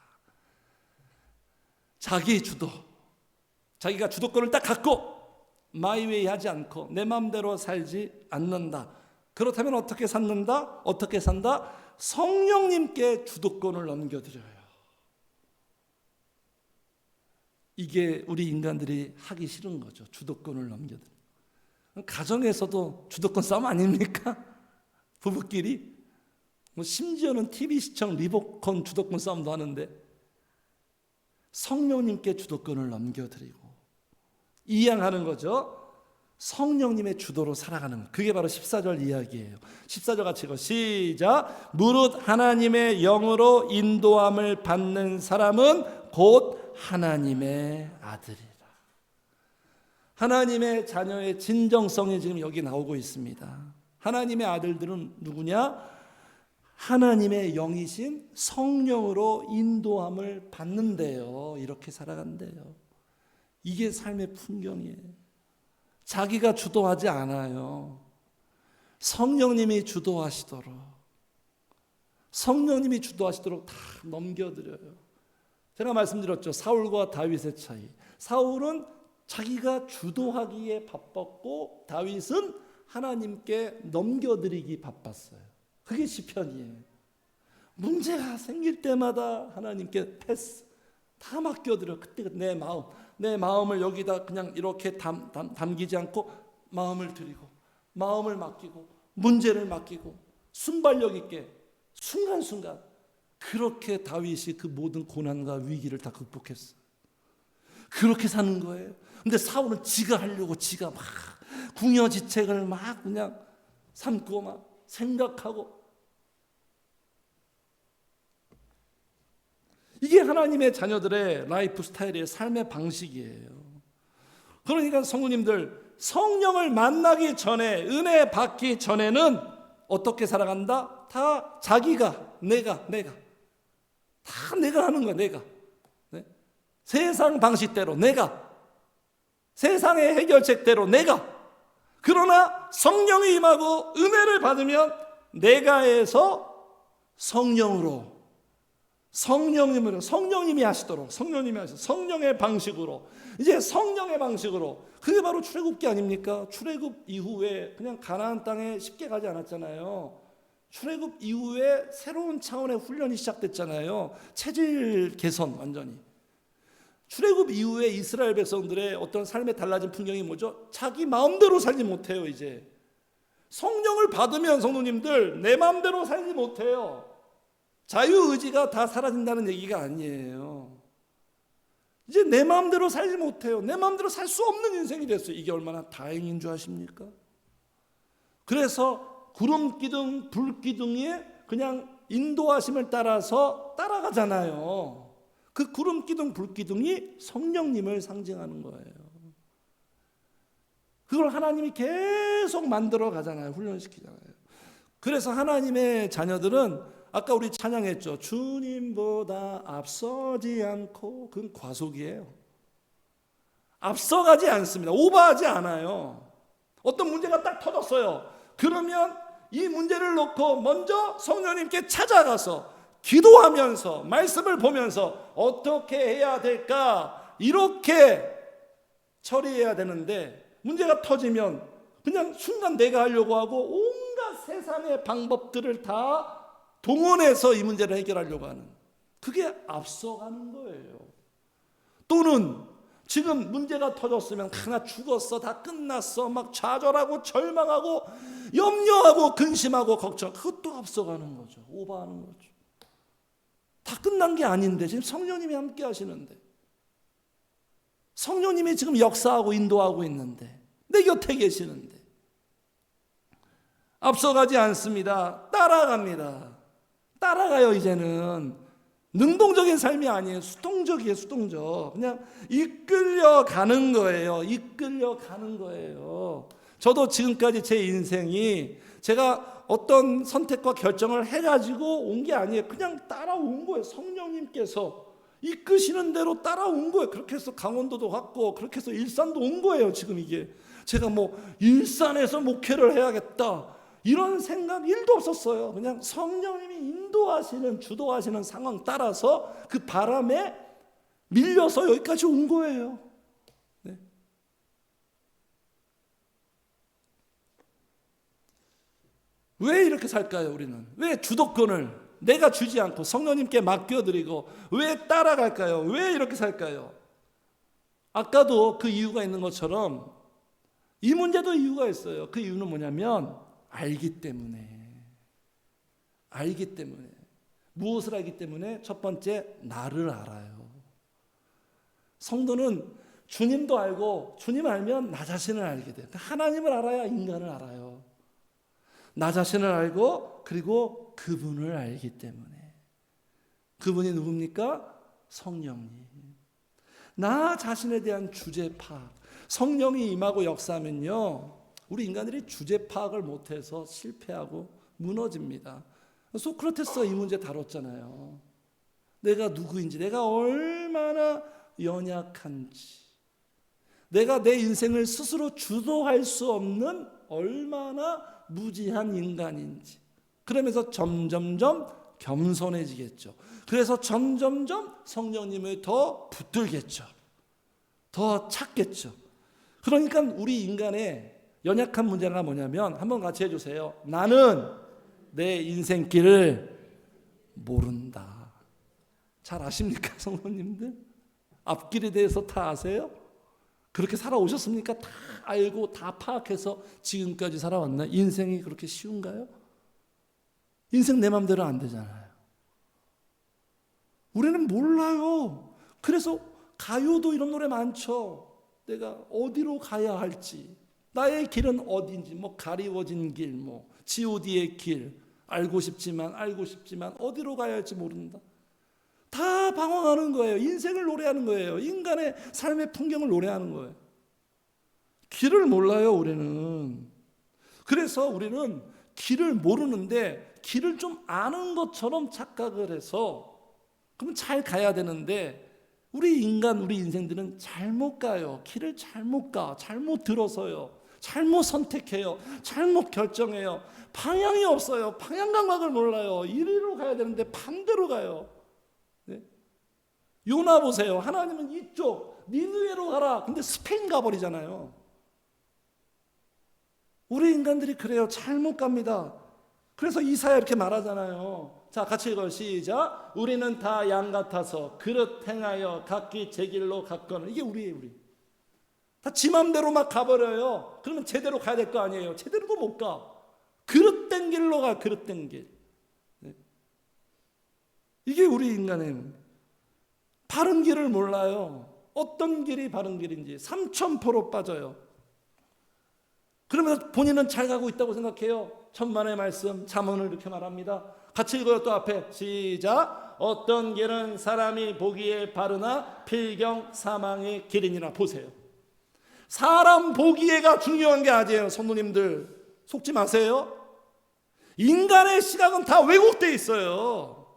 자기 주도. 자기가 주도권을 딱 갖고 마이웨이 하지 않고 내 마음대로 살지 않는다. 그렇다면 어떻게 산다? 어떻게 산다? 성령님께 주도권을 넘겨드려요. 이게 우리 인간들이 하기 싫은 거죠. 주도권을 넘겨드려요. 가정에서도 주도권 싸움 아닙니까? 부부끼리. 심지어는 TV 시청 리모컨 주도권 싸움도 하는데, 성령님께 주도권을 넘겨드리고 이양하는 거죠. 성령님의 주도로 살아가는 것. 그게 바로 14절 이야기예요. 14절 같이 읽어. 시작. 무릇 하나님의 영으로 인도함을 받는 사람은 곧 하나님의 아들이라. 하나님의 자녀의 진정성이 지금 여기 나오고 있습니다. 하나님의 아들들은 누구냐? 하나님의 영이신 성령으로 인도함을 받는데요. 이렇게 살아간대요. 이게 삶의 풍경이에요. 자기가 주도하지 않아요. 성령님이 주도하시도록 다 넘겨드려요. 제가 말씀드렸죠. 사울과 다윗의 차이. 사울은 자기가 주도하기에 바빴고, 다윗은 하나님께 넘겨드리기 바빴어요. 그게 시편이에요. 문제가 생길 때마다 하나님께 패스, 다 맡겨드려. 그때 내 마음을 여기다 그냥 이렇게 담기지 않고 마음을 드리고, 마음을 맡기고, 문제를 맡기고, 순발력 있게 순간순간. 그렇게 다윗이 그 모든 고난과 위기를 다 극복했어요. 그렇게 사는 거예요. 근데 사울은 지가 하려고 지가 막 궁여지책을 막 그냥 삼고 막 생각하고, 이게 하나님의 자녀들의 라이프 스타일이에요. 삶의 방식이에요. 그러니까 성도님들, 성령을 만나기 전에, 은혜 받기 전에는 어떻게 살아간다? 다 자기가, 내가 다 내가 하는 거야. 내가. 네? 세상 방식대로 내가, 세상의 해결책대로 내가. 그러나 성령이 임하고 은혜를 받으면 내가에서 성령으로, 성령님이 하시도록, 성령의 방식으로, 이제 성령의 방식으로. 그게 바로 출애굽기 아닙니까? 출애굽 이후에 그냥 가나안 땅에 쉽게 가지 않았잖아요. 출애굽 이후에 새로운 차원의 훈련이 시작됐잖아요. 체질 개선, 완전히. 출애굽 이후에 이스라엘 백성들의 어떤 삶에 달라진 풍경이 뭐죠? 자기 마음대로 살지 못해요. 이제 성령을 받으면 성도님들, 내 마음대로 살지 못해요. 자유의지가 다 사라진다는 얘기가 아니에요. 이제 내 마음대로 살지 못해요. 내 마음대로 살 수 없는 인생이 됐어요. 이게 얼마나 다행인 줄 아십니까? 그래서 구름 기둥, 불 기둥이 그냥 인도하심을 따라서 따라가잖아요. 그 구름 기둥, 불 기둥이 성령님을 상징하는 거예요. 그걸 하나님이 계속 만들어 가잖아요. 훈련시키잖아요. 그래서 하나님의 자녀들은 아까 우리 찬양했죠. 주님보다 앞서지 않고, 그건 과속이에요. 앞서가지 않습니다. 오버하지 않아요. 어떤 문제가 딱 터졌어요. 그러면 이 문제를 놓고 먼저 성령님께 찾아가서 기도하면서 말씀을 보면서 어떻게 해야 될까, 이렇게 처리해야 되는데, 문제가 터지면 그냥 순간 내가 하려고 하고 온갖 세상의 방법들을 다 동원해서 이 문제를 해결하려고 하는, 그게 앞서가는 거예요. 또는 지금 문제가 터졌으면 하나 죽었어, 다 끝났어, 막 좌절하고 절망하고 염려하고 근심하고 걱정, 그것도 앞서가는 거죠. 오버하는 거죠. 다 끝난 게 아닌데 지금 성령님이 함께 하시는데, 성령님이 지금 역사하고 인도하고 있는데, 내 곁에 계시는데 앞서가지 않습니다. 따라갑니다. 따라가요. 이제는 능동적인 삶이 아니에요. 수동적이에요. 수동적. 그냥 이끌려가는 거예요. 이끌려가는 거예요. 저도 지금까지 제 인생이 제가 어떤 선택과 결정을 해가지고 온 게 아니에요. 그냥 따라온 거예요. 성령님께서 이끄시는 대로 따라온 거예요. 그렇게 해서 강원도도 갔고, 그렇게 해서 일산도 온 거예요. 지금 이게 제가 뭐 일산에서 목회를 해야겠다, 이런 생각 1도 없었어요. 그냥 성령님이 인도하시는, 주도하시는 상황 따라서 그 바람에 밀려서 여기까지 온 거예요. 네. 왜 이렇게 살까요? 우리는 왜 주도권을 내가 주지 않고 성령님께 맡겨드리고 왜 따라갈까요? 왜 이렇게 살까요? 아까도 그 이유가 있는 것처럼 이 문제도 이유가 있어요. 그 이유는 뭐냐면 알기 때문에. 무엇을 알기 때문에? 첫 번째, 나를 알아요. 성도는 주님도 알고, 주님 알면 나 자신을 알게 돼요. 하나님을 알아야 인간을 알아요. 나 자신을 알고, 그리고 그분을 알기 때문에. 그분이 누굽니까? 성령님. 나 자신에 대한 주제 파악. 성령이 임하고 역사하면요, 우리 인간들이 주제 파악을 못해서 실패하고 무너집니다. 소크라테스가 이 문제 다뤘잖아요. 내가 누구인지, 내가 얼마나 연약한지, 내가 내 인생을 스스로 주도할 수 없는 얼마나 무지한 인간인지. 그러면서 점점점 겸손해지겠죠. 그래서 점점점 성령님을 더 붙들겠죠. 더 찾겠죠. 그러니까 우리 인간의 연약한 문제가 뭐냐면, 한번 같이 해주세요. 나는 내 인생길을 모른다. 잘 아십니까, 성도님들? 앞길에 대해서 다 아세요? 그렇게 살아오셨습니까? 다 알고 다 파악해서 지금까지 살아왔나? 인생이 그렇게 쉬운가요? 인생 내 맘대로 안 되잖아요. 우리는 몰라요. 그래서 가요도 이런 노래 많죠. 내가 어디로 가야 할지, 나의 길은 어딘지, 뭐 가리워진 길, 뭐 G.O.D의 길, 알고 싶지만 어디로 가야 할지 모른다. 다 방황하는 거예요. 인생을 노래하는 거예요. 인간의 삶의 풍경을 노래하는 거예요. 길을 몰라요, 우리는. 그래서 우리는 길을 모르는데 길을 좀 아는 것처럼 착각을 해서 그러면 잘 가야 되는데 우리 인생들은 잘못 가요. 길을 잘못 가. 잘못 들어서요. 잘못 선택해요. 잘못 결정해요. 방향이 없어요. 방향 감각을 몰라요. 이리로 가야 되는데 반대로 가요. 네? 요나 보세요. 하나님은 이쪽 니느웨로 가라. 근데 스페인 가버리잖아요. 우리 인간들이 그래요. 잘못 갑니다. 그래서 이사야 이렇게 말하잖아요. 자, 같이 읽어요. 시작. 우리는 다 양 같아서 그릇 행하여 각기 제 길로 갔거늘. 이게 우리예요, 우리. 다 지 맘대로 막 가버려요. 그러면 제대로 가야 될 거 아니에요. 제대로도 못 가. 그릇된 길로 가, 그릇된 길. 네. 이게 우리 인간의 바른 길을 몰라요. 어떤 길이 바른 길인지 삼천포로 빠져요. 그러면서 본인은 잘 가고 있다고 생각해요. 천만의 말씀 잠언을 이렇게 말합니다. 같이 읽어요. 또 앞에 시작. 어떤 길은 사람이 보기에 바르나 필경 사망의 길이니라. 보세요. 사람 보기에가 중요한 게 아니에요. 성도님들 속지 마세요. 인간의 시각은 다 왜곡되어 있어요.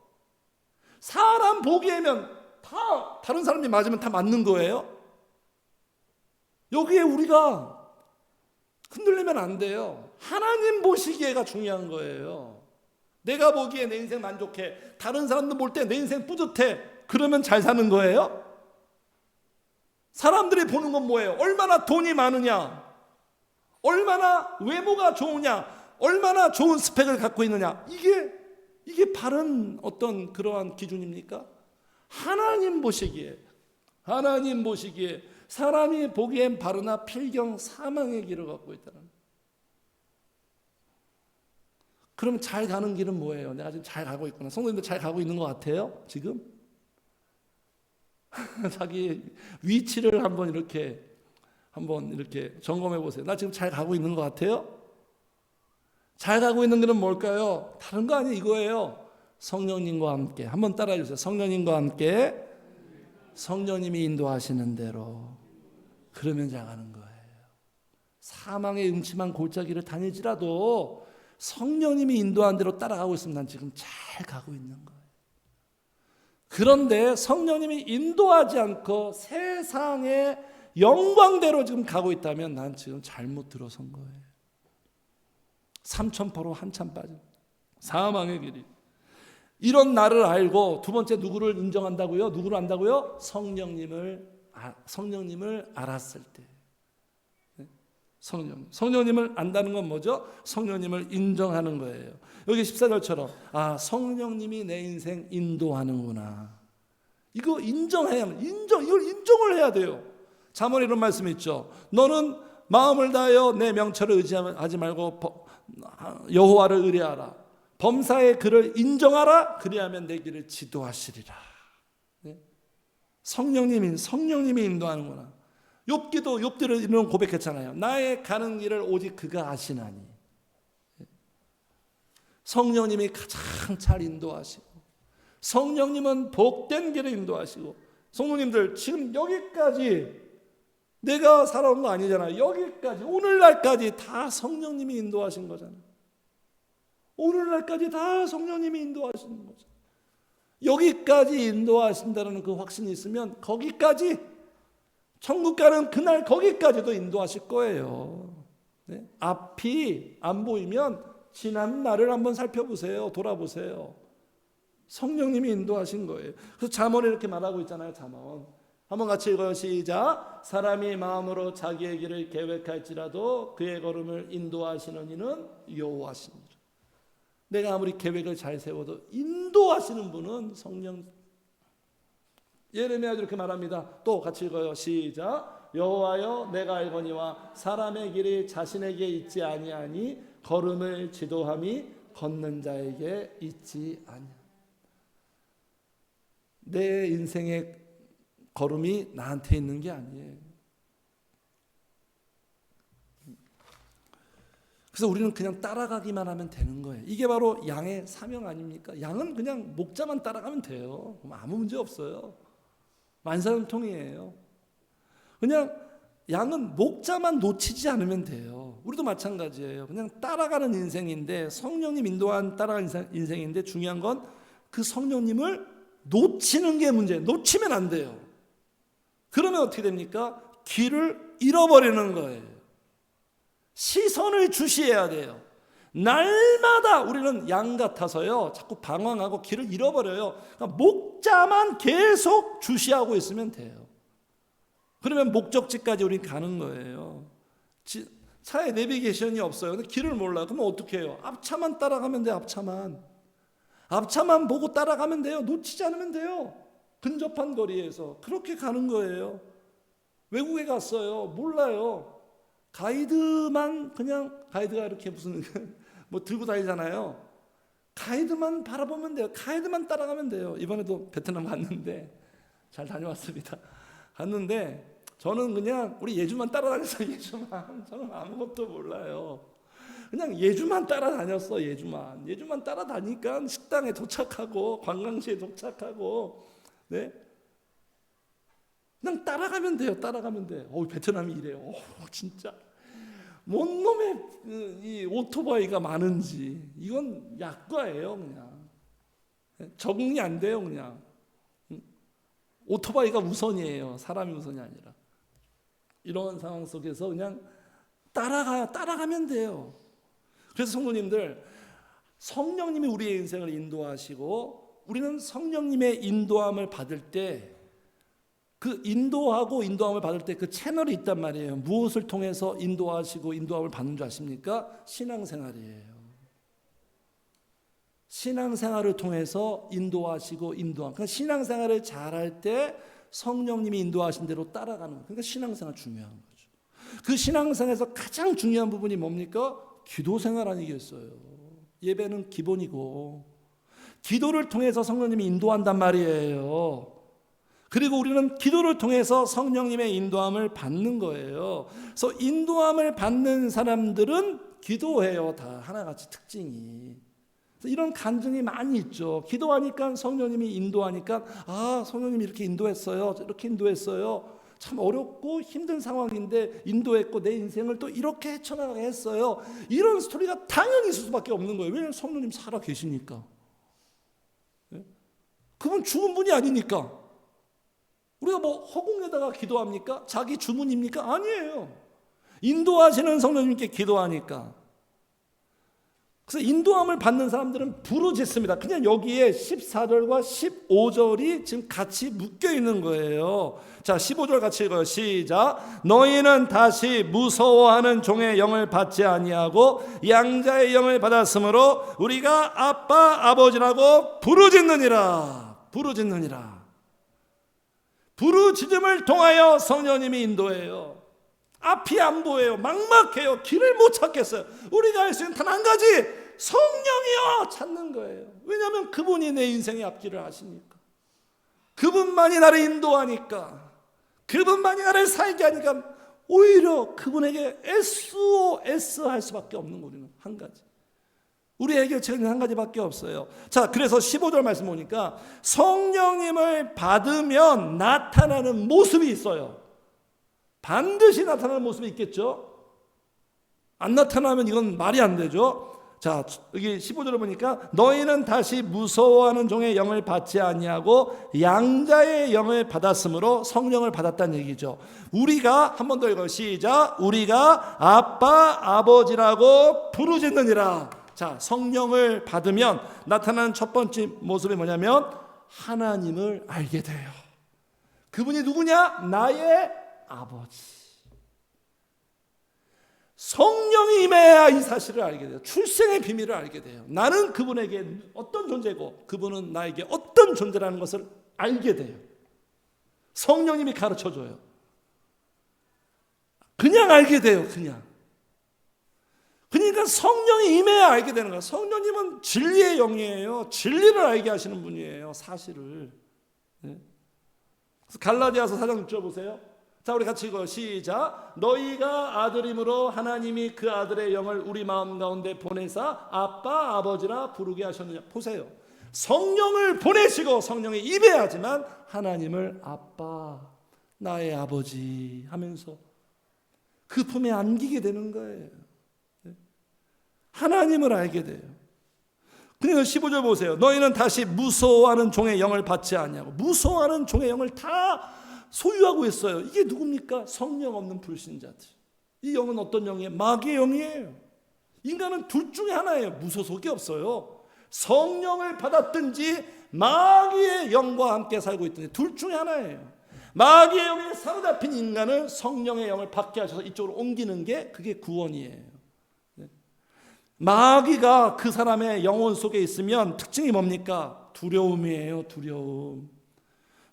사람 보기에면 다 다른 사람이 맞으면 다 맞는 거예요. 여기에 우리가 흔들리면 안 돼요. 하나님 보시기에가 중요한 거예요. 내가 보기에 내 인생 만족해. 다른 사람들 볼 때 내 인생 뿌듯해. 그러면 잘 사는 거예요? 사람들이 보는 건 뭐예요? 얼마나 돈이 많으냐, 얼마나 외모가 좋으냐, 얼마나 좋은 스펙을 갖고 있느냐. 이게 바른 어떤 그러한 기준입니까? 하나님 보시기에 사람이 보기엔 바르나 필경 사망의 길을 갖고 있다는 거예요. 그럼 잘 가는 길은 뭐예요? 내가 지금 잘 가고 있구나. 성도님들 잘 가고 있는 것 같아요? 지금? 자기 위치를 한번 이렇게 점검해 보세요. 나 지금 잘 가고 있는 것 같아요? 잘 가고 있는 길은 뭘까요? 다른 거 아니에요. 이거예요. 성령님과 함께. 한번 따라해 주세요. 성령님과 함께. 성령님이 인도하시는 대로. 그러면 잘 가는 거예요. 사망의 음침한 골짜기를 다니지라도 성령님이 인도한 대로 따라가고 있으면 난 지금 잘 가고 있는 거예요. 그런데 성령님이 인도하지 않고 세상의 영광대로 지금 가고 있다면 난 지금 잘못 들어선 거예요. 삼천포로 한참 빠진 사망의 길이. 이런 나를 알고 두 번째 누구를 인정한다고요? 누구를 안다고요? 성령님을 알았을 때. 성령님을 안다는 건 뭐죠? 성령님을 인정하는 거예요. 여기 14절처럼 성령님이 내 인생 인도하는구나. 이거 이걸 인정을 해야 돼요. 잠언에 이런 말씀이 있죠. 너는 마음을 다하여 내 명철을 의지하지 말고 여호와를 의뢰하라. 범사의 그를 인정하라. 그리하면 내 길을 지도하시리라. 네? 성령님이 인도하는구나. 욥기를 이런 고백했잖아요. 나의 가는 길을 오직 그가 아시나니. 성령님이 가장 잘 인도하시고, 성령님은 복된 길을 인도하시고. 성도님들 지금 여기까지 내가 살아온 거 아니잖아요. 여기까지 오늘날까지 다 성령님이 인도하신 거잖아요. 오늘날까지 다 성령님이 인도하시는 거죠. 여기까지 인도하신다는 그 확신이 있으면 거기까지, 천국 가는 그날 거기까지도 인도하실 거예요. 네? 앞이 안 보이면 지난 날을 한번 살펴보세요. 돌아보세요. 성령님이 인도하신 거예요. 그래서 잠언에 이렇게 말하고 있잖아요. 잠언 한번 같이 읽어요. 시작. 사람이 마음으로 자기의 길을 계획할지라도 그의 걸음을 인도하시는 이는 여호와시니라. 내가 아무리 계획을 잘 세워도 인도하시는 분은 성령. 예레미야도 이렇게 말합니다. 또 같이 읽어요. 시작. 여호와여 내가 알거니와 사람의 길이 자신에게 있지 아니하니 걸음을 지도함이 걷는 자에게 있지 아니하니. 내 인생의 걸음이 나한테 있는 게 아니에요. 그래서 우리는 그냥 따라가기만 하면 되는 거예요. 이게 바로 양의 사명 아닙니까? 양은 그냥 목자만 따라가면 돼요. 그럼 아무 문제 없어요. 만사형통이에요. 그냥 양은 목자만 놓치지 않으면 돼요. 우리도 마찬가지예요. 그냥 따라가는 인생인데, 성령님 인도한 따라가는 인생인데, 중요한 건 그 성령님을 놓치는 게 문제예요. 놓치면 안 돼요. 그러면 어떻게 됩니까? 길을 잃어버리는 거예요. 시선을 주시해야 돼요. 날마다 우리는 양 같아서요, 자꾸 방황하고 길을 잃어버려요. 그러니까 목자만 계속 주시하고 있으면 돼요. 그러면 목적지까지 우린 가는 거예요. 차에 내비게이션이 없어요. 근데 길을 몰라. 그러면 어떻게 해요? 앞차만 따라가면 돼요. 앞차만 보고 따라가면 돼요. 놓치지 않으면 돼요. 근접한 거리에서 그렇게 가는 거예요. 외국에 갔어요. 몰라요. 가이드만, 그냥 가이드가 이렇게 무슨 뭐 들고 다니잖아요. 가이드만 바라보면 돼요. 가이드만 따라가면 돼요. 이번에도 베트남 갔는데 잘 다녀왔습니다. 갔는데 저는 그냥 우리 예주만 따라다녔어요. 예주만. 저는 아무것도 몰라요. 그냥 예주만 따라다녔어. 예주만 따라다니까 식당에 도착하고 관광지에 도착하고, 네, 그냥 따라가면 돼요. 따라가면 돼. 베트남이 이래요. 진짜 뭔 놈의 이 오토바이가 많은지. 이건 약과예요. 그냥 적응이 안 돼요. 그냥 오토바이가 우선이에요. 사람이 우선이 아니라. 이런 상황 속에서 그냥 따라가면 돼요. 그래서 성도님들, 성령님이 우리의 인생을 인도하시고 우리는 성령님의 인도함을 받을 때, 그 인도함을 받을 때 그 채널이 있단 말이에요. 무엇을 통해서 인도하시고 인도함을 받는 줄 아십니까? 신앙생활이에요. 신앙생활을 통해서 인도하시고 인도함. 그러니까 신앙생활을 잘할 때 성령님이 인도하신 대로 따라가는 거예요. 그러니까 신앙생활 중요한 거죠. 그 신앙생활에서 가장 중요한 부분이 뭡니까? 기도생활 아니겠어요? 예배는 기본이고, 기도를 통해서 성령님이 인도한단 말이에요. 그리고 우리는 기도를 통해서 성령님의 인도함을 받는 거예요. 그래서 인도함을 받는 사람들은 기도해요. 다 하나같이 특징이. 이런 간증이 많이 있죠. 기도하니까 성령님이 인도하니까, 성령님이 이렇게 인도했어요. 이렇게 인도했어요. 참 어렵고 힘든 상황인데 인도했고 내 인생을 또 이렇게 헤쳐나가게 했어요. 이런 스토리가 당연히 있을 수밖에 없는 거예요. 왜냐하면 성령님 살아 계시니까. 그분 죽은 분이 아니니까. 우리가 뭐 허공에다가 기도합니까? 자기 주문입니까? 아니에요. 인도하시는 성령님께 기도하니까. 그래서 인도함을 받는 사람들은 부르짖습니다. 그냥 여기에 14절과 15절이 지금 같이 묶여 있는 거예요. 자, 15절 같이 읽어요. 시작. 너희는 다시 무서워하는 종의 영을 받지 아니하고 양자의 영을 받았으므로 우리가 아빠 아버지라고 부르짖느니라. 부르짖음을 통하여 성령님이 인도해요. 앞이 안 보여요. 막막해요. 길을 못 찾겠어요. 우리가 할 수 있는 단 한 가지, 성령이여 찾는 거예요. 왜냐하면 그분이 내 인생의 앞길을 아시니까. 그분만이 나를 인도하니까. 그분만이 나를 살게 하니까 오히려 그분에게 SOS 할 수밖에 없는 거. 우리는 한 가지. 우리 해결책은 한 가지밖에 없어요. 자, 그래서 15절 말씀 보니까 성령님을 받으면 나타나는 모습이 있어요. 반드시 나타나는 모습이 있겠죠. 안 나타나면 이건 말이 안 되죠. 자, 여기 15절을 보니까 너희는 다시 무서워하는 종의 영을 받지 아니하고 양자의 영을 받았으므로 성령을 받았다는 얘기죠. 우리가 한 번 더 읽어요. 시작. 우리가 아빠 아버지라고 부르짖느니라. 자, 성령을 받으면 나타나는 첫 번째 모습이 뭐냐면 하나님을 알게 돼요. 그분이 누구냐? 나의 아버지. 성령이 임해야 이 사실을 알게 돼요. 출생의 비밀을 알게 돼요. 나는 그분에게 어떤 존재고 그분은 나에게 어떤 존재라는 것을 알게 돼요. 성령님이 가르쳐줘요. 그냥 알게 돼요. 그러니까 성령이 임해야 알게 되는 거예요. 성령님은 진리의 영이에요. 진리를 알게 하시는 분이에요. 사실을. 네. 갈라디아서 4장 6절 보세요. 자, 우리 같이 읽어요. 시작. 너희가 아들이므로 하나님이 그 아들의 영을 우리 마음 가운데 보내사 아빠 아버지라 부르게 하셨느냐. 보세요. 성령을 보내시고 성령이 임해야지만 하나님을 아빠, 나의 아버지 하면서 그 품에 안기게 되는 거예요. 하나님을 알게 돼요. 그러니까 15절 보세요. 너희는 다시 무서워하는 종의 영을 받지 않냐고. 무서워하는 종의 영을 다 소유하고 있어요. 이게 누굽니까? 성령 없는 불신자들. 이 영은 어떤 영이에요? 마귀의 영이에요. 인간은 둘 중에 하나예요. 무소속이 없어요. 성령을 받았든지 마귀의 영과 함께 살고 있든지 둘 중에 하나예요. 마귀의 영에 사로잡힌 인간은 성령의 영을 받게 하셔서 이쪽으로 옮기는 게 그게 구원이에요. 마귀가 그 사람의 영혼 속에 있으면 특징이 뭡니까? 두려움이에요. 두려움.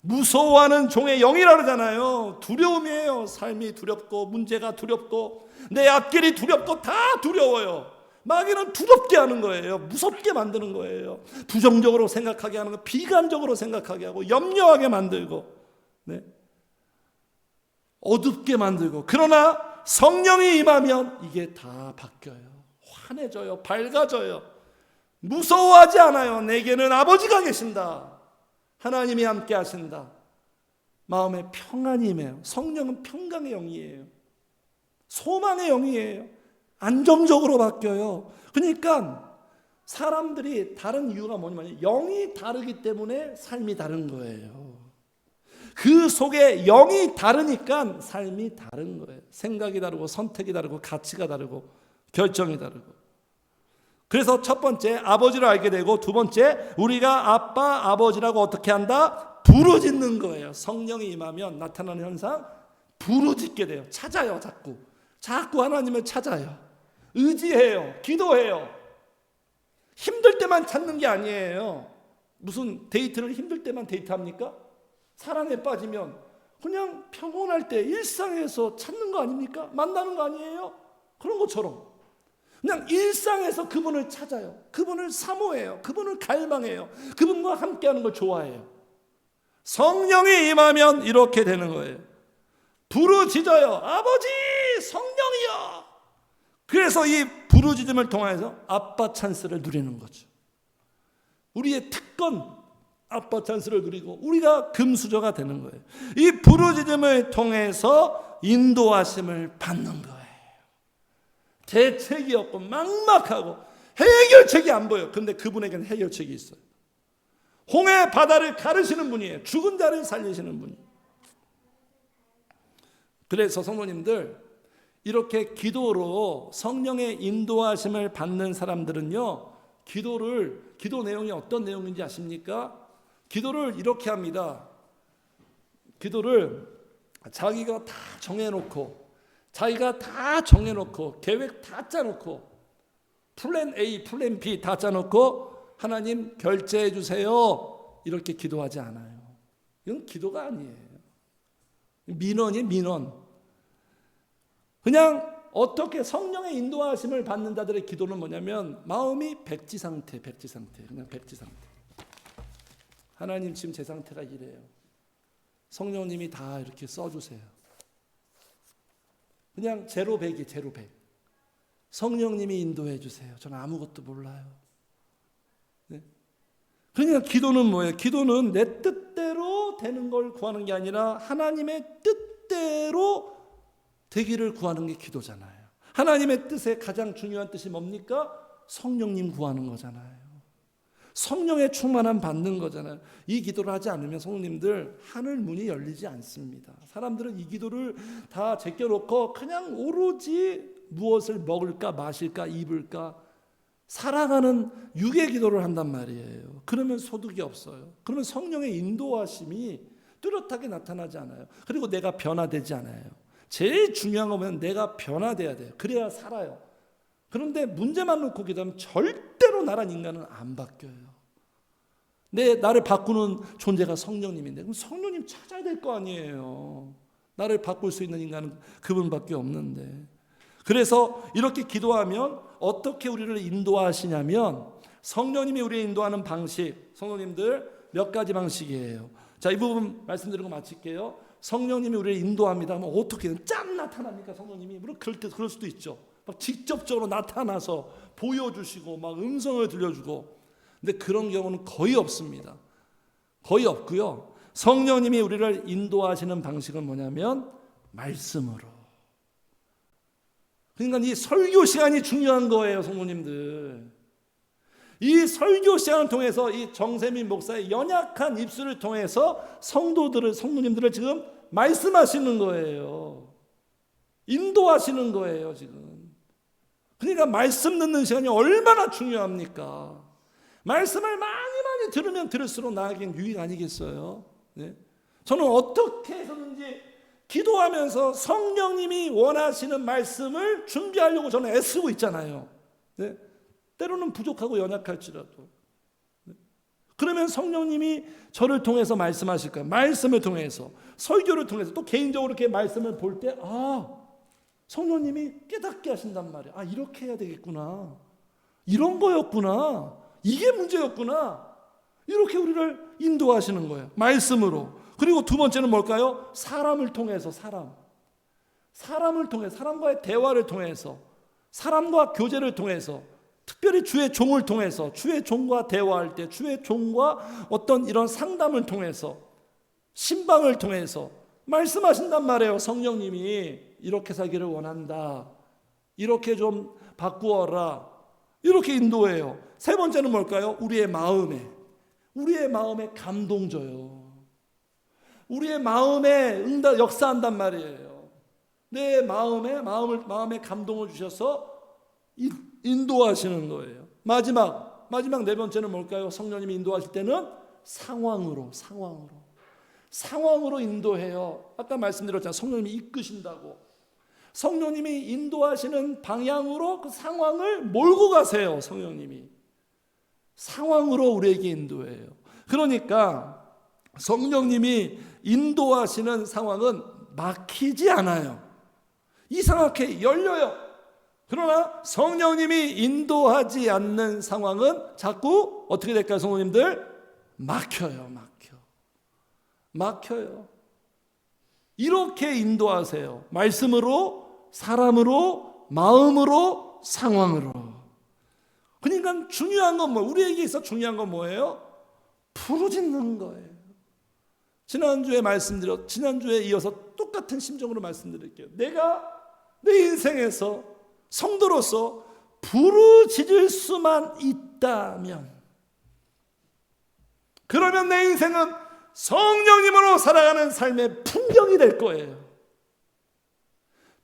무서워하는 종의 영이라 그러잖아요. 두려움이에요. 삶이 두렵고 문제가 두렵고 내 앞길이 두렵고 다 두려워요. 마귀는 두렵게 하는 거예요. 무섭게 만드는 거예요. 부정적으로 생각하게 하는 거, 비관적으로 생각하게 하고 염려하게 만들고, 네? 어둡게 만들고. 그러나 성령이 임하면 이게 다 바뀌어요. 환해져요. 밝아져요. 무서워하지 않아요. 내게는 아버지가 계신다. 하나님이 함께 하신다. 마음에 평안이 임해요. 성령은 평강의 영이에요. 소망의 영이에요. 안정적으로 바뀌어요. 그러니까 사람들이 다른 이유가 뭐냐면 영이 다르기 때문에 삶이 다른 거예요. 그 속에 영이 다르니까 삶이 다른 거예요. 생각이 다르고 선택이 다르고 가치가 다르고 결정이 다르고. 그래서 첫 번째 아버지를 알게 되고, 두 번째 우리가 아빠 아버지라고 어떻게 한다? 부르짖는 거예요. 성령이 임하면 나타나는 현상, 부르짖게 돼요. 찾아요. 자꾸 하나님을 찾아요. 의지해요. 기도해요. 힘들 때만 찾는 게 아니에요. 무슨 데이트를 힘들 때만 데이트합니까? 사랑에 빠지면 그냥 평온할 때 일상에서 찾는 거 아닙니까? 만나는 거 아니에요? 그런 것처럼 그냥 일상에서 그분을 찾아요. 그분을 사모해요. 그분을 갈망해요. 그분과 함께하는 걸 좋아해요. 성령이 임하면 이렇게 되는 거예요. 부르짖어요. 아버지, 성령이여. 그래서 이 부르짖음을 통해서 아빠 찬스를 누리는 거죠. 우리의 특권, 아빠 찬스를 누리고 우리가 금수저가 되는 거예요. 이 부르짖음을 통해서 인도하심을 받는 거예요. 대책이 없고 막막하고 해결책이 안 보여. 근데 그분에게는 해결책이 있어요. 홍해 바다를 가르시는 분이에요. 죽은 자를 살리시는 분이에요. 그래서 성도님들, 이렇게 기도로 성령의 인도하심을 받는 사람들은요, 기도 내용이 어떤 내용인지 아십니까? 기도를 이렇게 합니다. 기도를 자기가 다 정해놓고 계획 다 짜놓고 플랜 A, 플랜 B 다 짜놓고 하나님 결제해 주세요. 이렇게 기도하지 않아요. 이건 기도가 아니에요. 민원. 그냥 어떻게 성령의 인도하심을 받는 자들의 기도는 뭐냐면 마음이 백지 상태. 그냥 백지 상태. 하나님 지금 제 상태가 이래요. 성령님이 다 이렇게 써주세요. 그냥 제로 100. 성령님이 인도해 주세요. 저는 아무것도 몰라요. 네? 그러니까 기도는 뭐예요? 기도는 내 뜻대로 되는 걸 구하는 게 아니라 하나님의 뜻대로 되기를 구하는 게 기도잖아요. 하나님의 뜻의 가장 중요한 뜻이 뭡니까? 성령님 구하는 거잖아요. 성령의 충만함 받는 거잖아요. 이 기도를 하지 않으면 성도님들 하늘 문이 열리지 않습니다. 사람들은 이 기도를 다 제껴놓고 그냥 오로지 무엇을 먹을까 마실까 입을까 살아가는 육의 기도를 한단 말이에요. 그러면 소득이 없어요. 그러면 성령의 인도하심이 뚜렷하게 나타나지 않아요. 그리고 내가 변화되지 않아요. 제일 중요한 거면 내가 변화돼야 돼요. 그래야 살아요. 그런데 문제만 놓고 기도하면 절대로 나란 인간은 안 바뀌어요. 나를 바꾸는 존재가 성령님인데 그럼 성령님 찾아야 될 거 아니에요. 나를 바꿀 수 있는 인간은 그분밖에 없는데. 그래서 이렇게 기도하면 어떻게 우리를 인도하시냐면 성령님이 우리를 인도하는 방식, 성도님들 몇 가지 방식이에요. 자, 이 부분 말씀드리고 마칠게요. 성령님이 우리를 인도합니다 하면 어떻게 짠 나타납니까? 성령님이 물론 그럴 수도 있죠. 막 직접적으로 나타나서 보여주시고 막 음성을 들려주고, 근데 그런 경우는 거의 없습니다. 거의 없고요. 성령님이 우리를 인도하시는 방식은 뭐냐면 말씀으로. 그러니까 이 설교 시간이 중요한 거예요, 성도님들. 이 설교 시간을 통해서 이 정세민 목사의 연약한 입술을 통해서 성도님들을 지금 말씀하시는 거예요. 인도하시는 거예요, 지금. 그러니까 말씀 듣는 시간이 얼마나 중요합니까? 말씀을 많이 들으면 들을수록 나에겐 유익 아니겠어요? 네? 저는 어떻게 해서든지 기도하면서 성령님이 원하시는 말씀을 준비하려고 저는 애쓰고 있잖아요. 네? 때로는 부족하고 연약할지라도. 네? 그러면 성령님이 저를 통해서 말씀하실 거예요. 말씀을 통해서, 설교를 통해서, 또 개인적으로 이렇게 말씀을 볼 때 성령님이 깨닫게 하신단 말이에요. 이렇게 해야 되겠구나. 이런 거였구나. 이게 문제였구나. 이렇게 우리를 인도하시는 거예요. 말씀으로. 그리고 두 번째는 뭘까요? 사람을 통해서, 사람을 통해서, 사람과의 대화를 통해서, 사람과 교제를 통해서, 특별히 주의 종을 통해서, 주의 종과 대화할 때, 주의 종과 어떤 이런 상담을 통해서, 신방을 통해서 말씀하신단 말이에요. 성령님이 이렇게 살기를 원한다. 이렇게 좀 바꾸어라. 이렇게 인도해요. 세 번째는 뭘까요? 우리의 마음에 감동 줘요. 우리의 마음에 역사한단 말이에요. 내 마음에 감동을 주셔서 인도하시는 거예요. 마지막 네 번째는 뭘까요? 성령님이 인도하실 때는 상황으로 인도해요. 아까 말씀드렸잖아요. 성령님이 이끄신다고. 성령님이 인도하시는 방향으로 그 상황을 몰고 가세요. 성령님이 상황으로 우리에게 인도해요. 그러니까 성령님이 인도하시는 상황은 막히지 않아요. 이상하게 열려요. 그러나 성령님이 인도하지 않는 상황은 자꾸 어떻게 될까요, 성도님들? 막혀요. 이렇게 인도하세요. 말씀으로, 사람으로, 마음으로, 상황으로. 그러니까 중요한 건 우리에게 있어 중요한 건 뭐예요? 부르짖는 거예요. 지난주에 이어서 똑같은 심정으로 말씀드릴게요. 내가 내 인생에서 성도로서 부르짖을 수만 있다면, 그러면 내 인생은 성령님으로 살아가는 삶의 풍경이 될 거예요.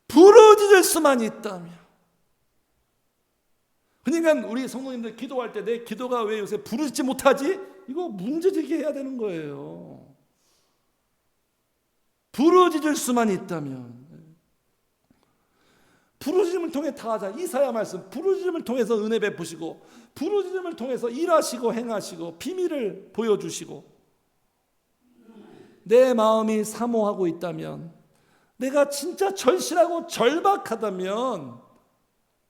부르짖을 수만 있다면. 그러니까 우리 성도님들 기도할 때 내 기도가 왜 요새 부르짖지 못하지? 이거 문제제기 해야 되는 거예요. 부르짖을 수만 있다면. 부르짖음을 통해 다 하자. 이사야 말씀, 부르짖음을 통해서 은혜 베푸시고, 부르짖음을 통해서 일하시고 행하시고 비밀을 보여주시고, 내 마음이 사모하고 있다면, 내가 진짜 절실하고 절박하다면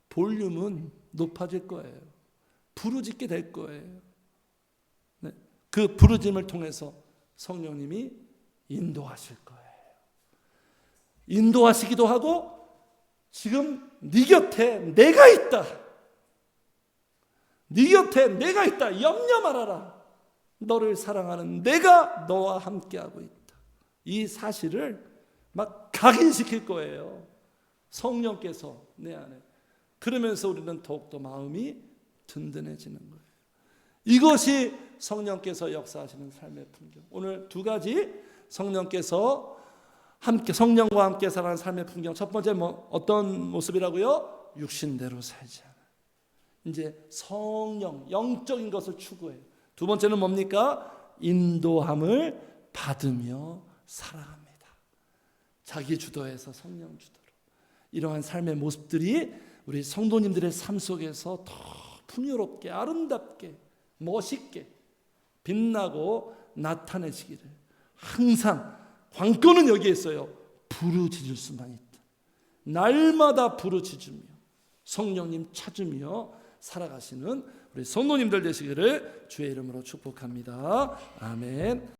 볼륨은 높아질 거예요. 부르짖게 될 거예요. 네. 그 부르짖음을 통해서 성령님이 인도하실 거예요. 인도하시기도 하고, 지금 네 곁에 내가 있다. 네 곁에 내가 있다. 염려 말아라. 너를 사랑하는 내가 너와 함께하고 있다. 이 사실을 막 각인시킬 거예요. 성령께서 내 안에. 그러면서 우리는 더욱더 마음이 든든해지는 거예요. 이것이 성령께서 역사하시는 삶의 풍경. 오늘 두 가지 성령과 함께 살아가는 삶의 풍경. 첫 번째 어떤 모습이라고요? 육신대로 살지 않아. 이제 성령, 영적인 것을 추구해요. 두 번째는 뭡니까? 인도함을 받으며 살아갑니다. 자기 주도에서 성령 주도로. 이러한 삶의 모습들이 우리 성도님들의 삶 속에서 더 풍요롭게, 아름답게, 멋있게 빛나고 나타내시기를. 항상 관건은 여기에 있어요. 부르짖을 수만 있다. 날마다 부르짖으며 성령님 찾으며 살아가시는 우리 성도님들 되시기를 주의 이름으로 축복합니다. 아멘.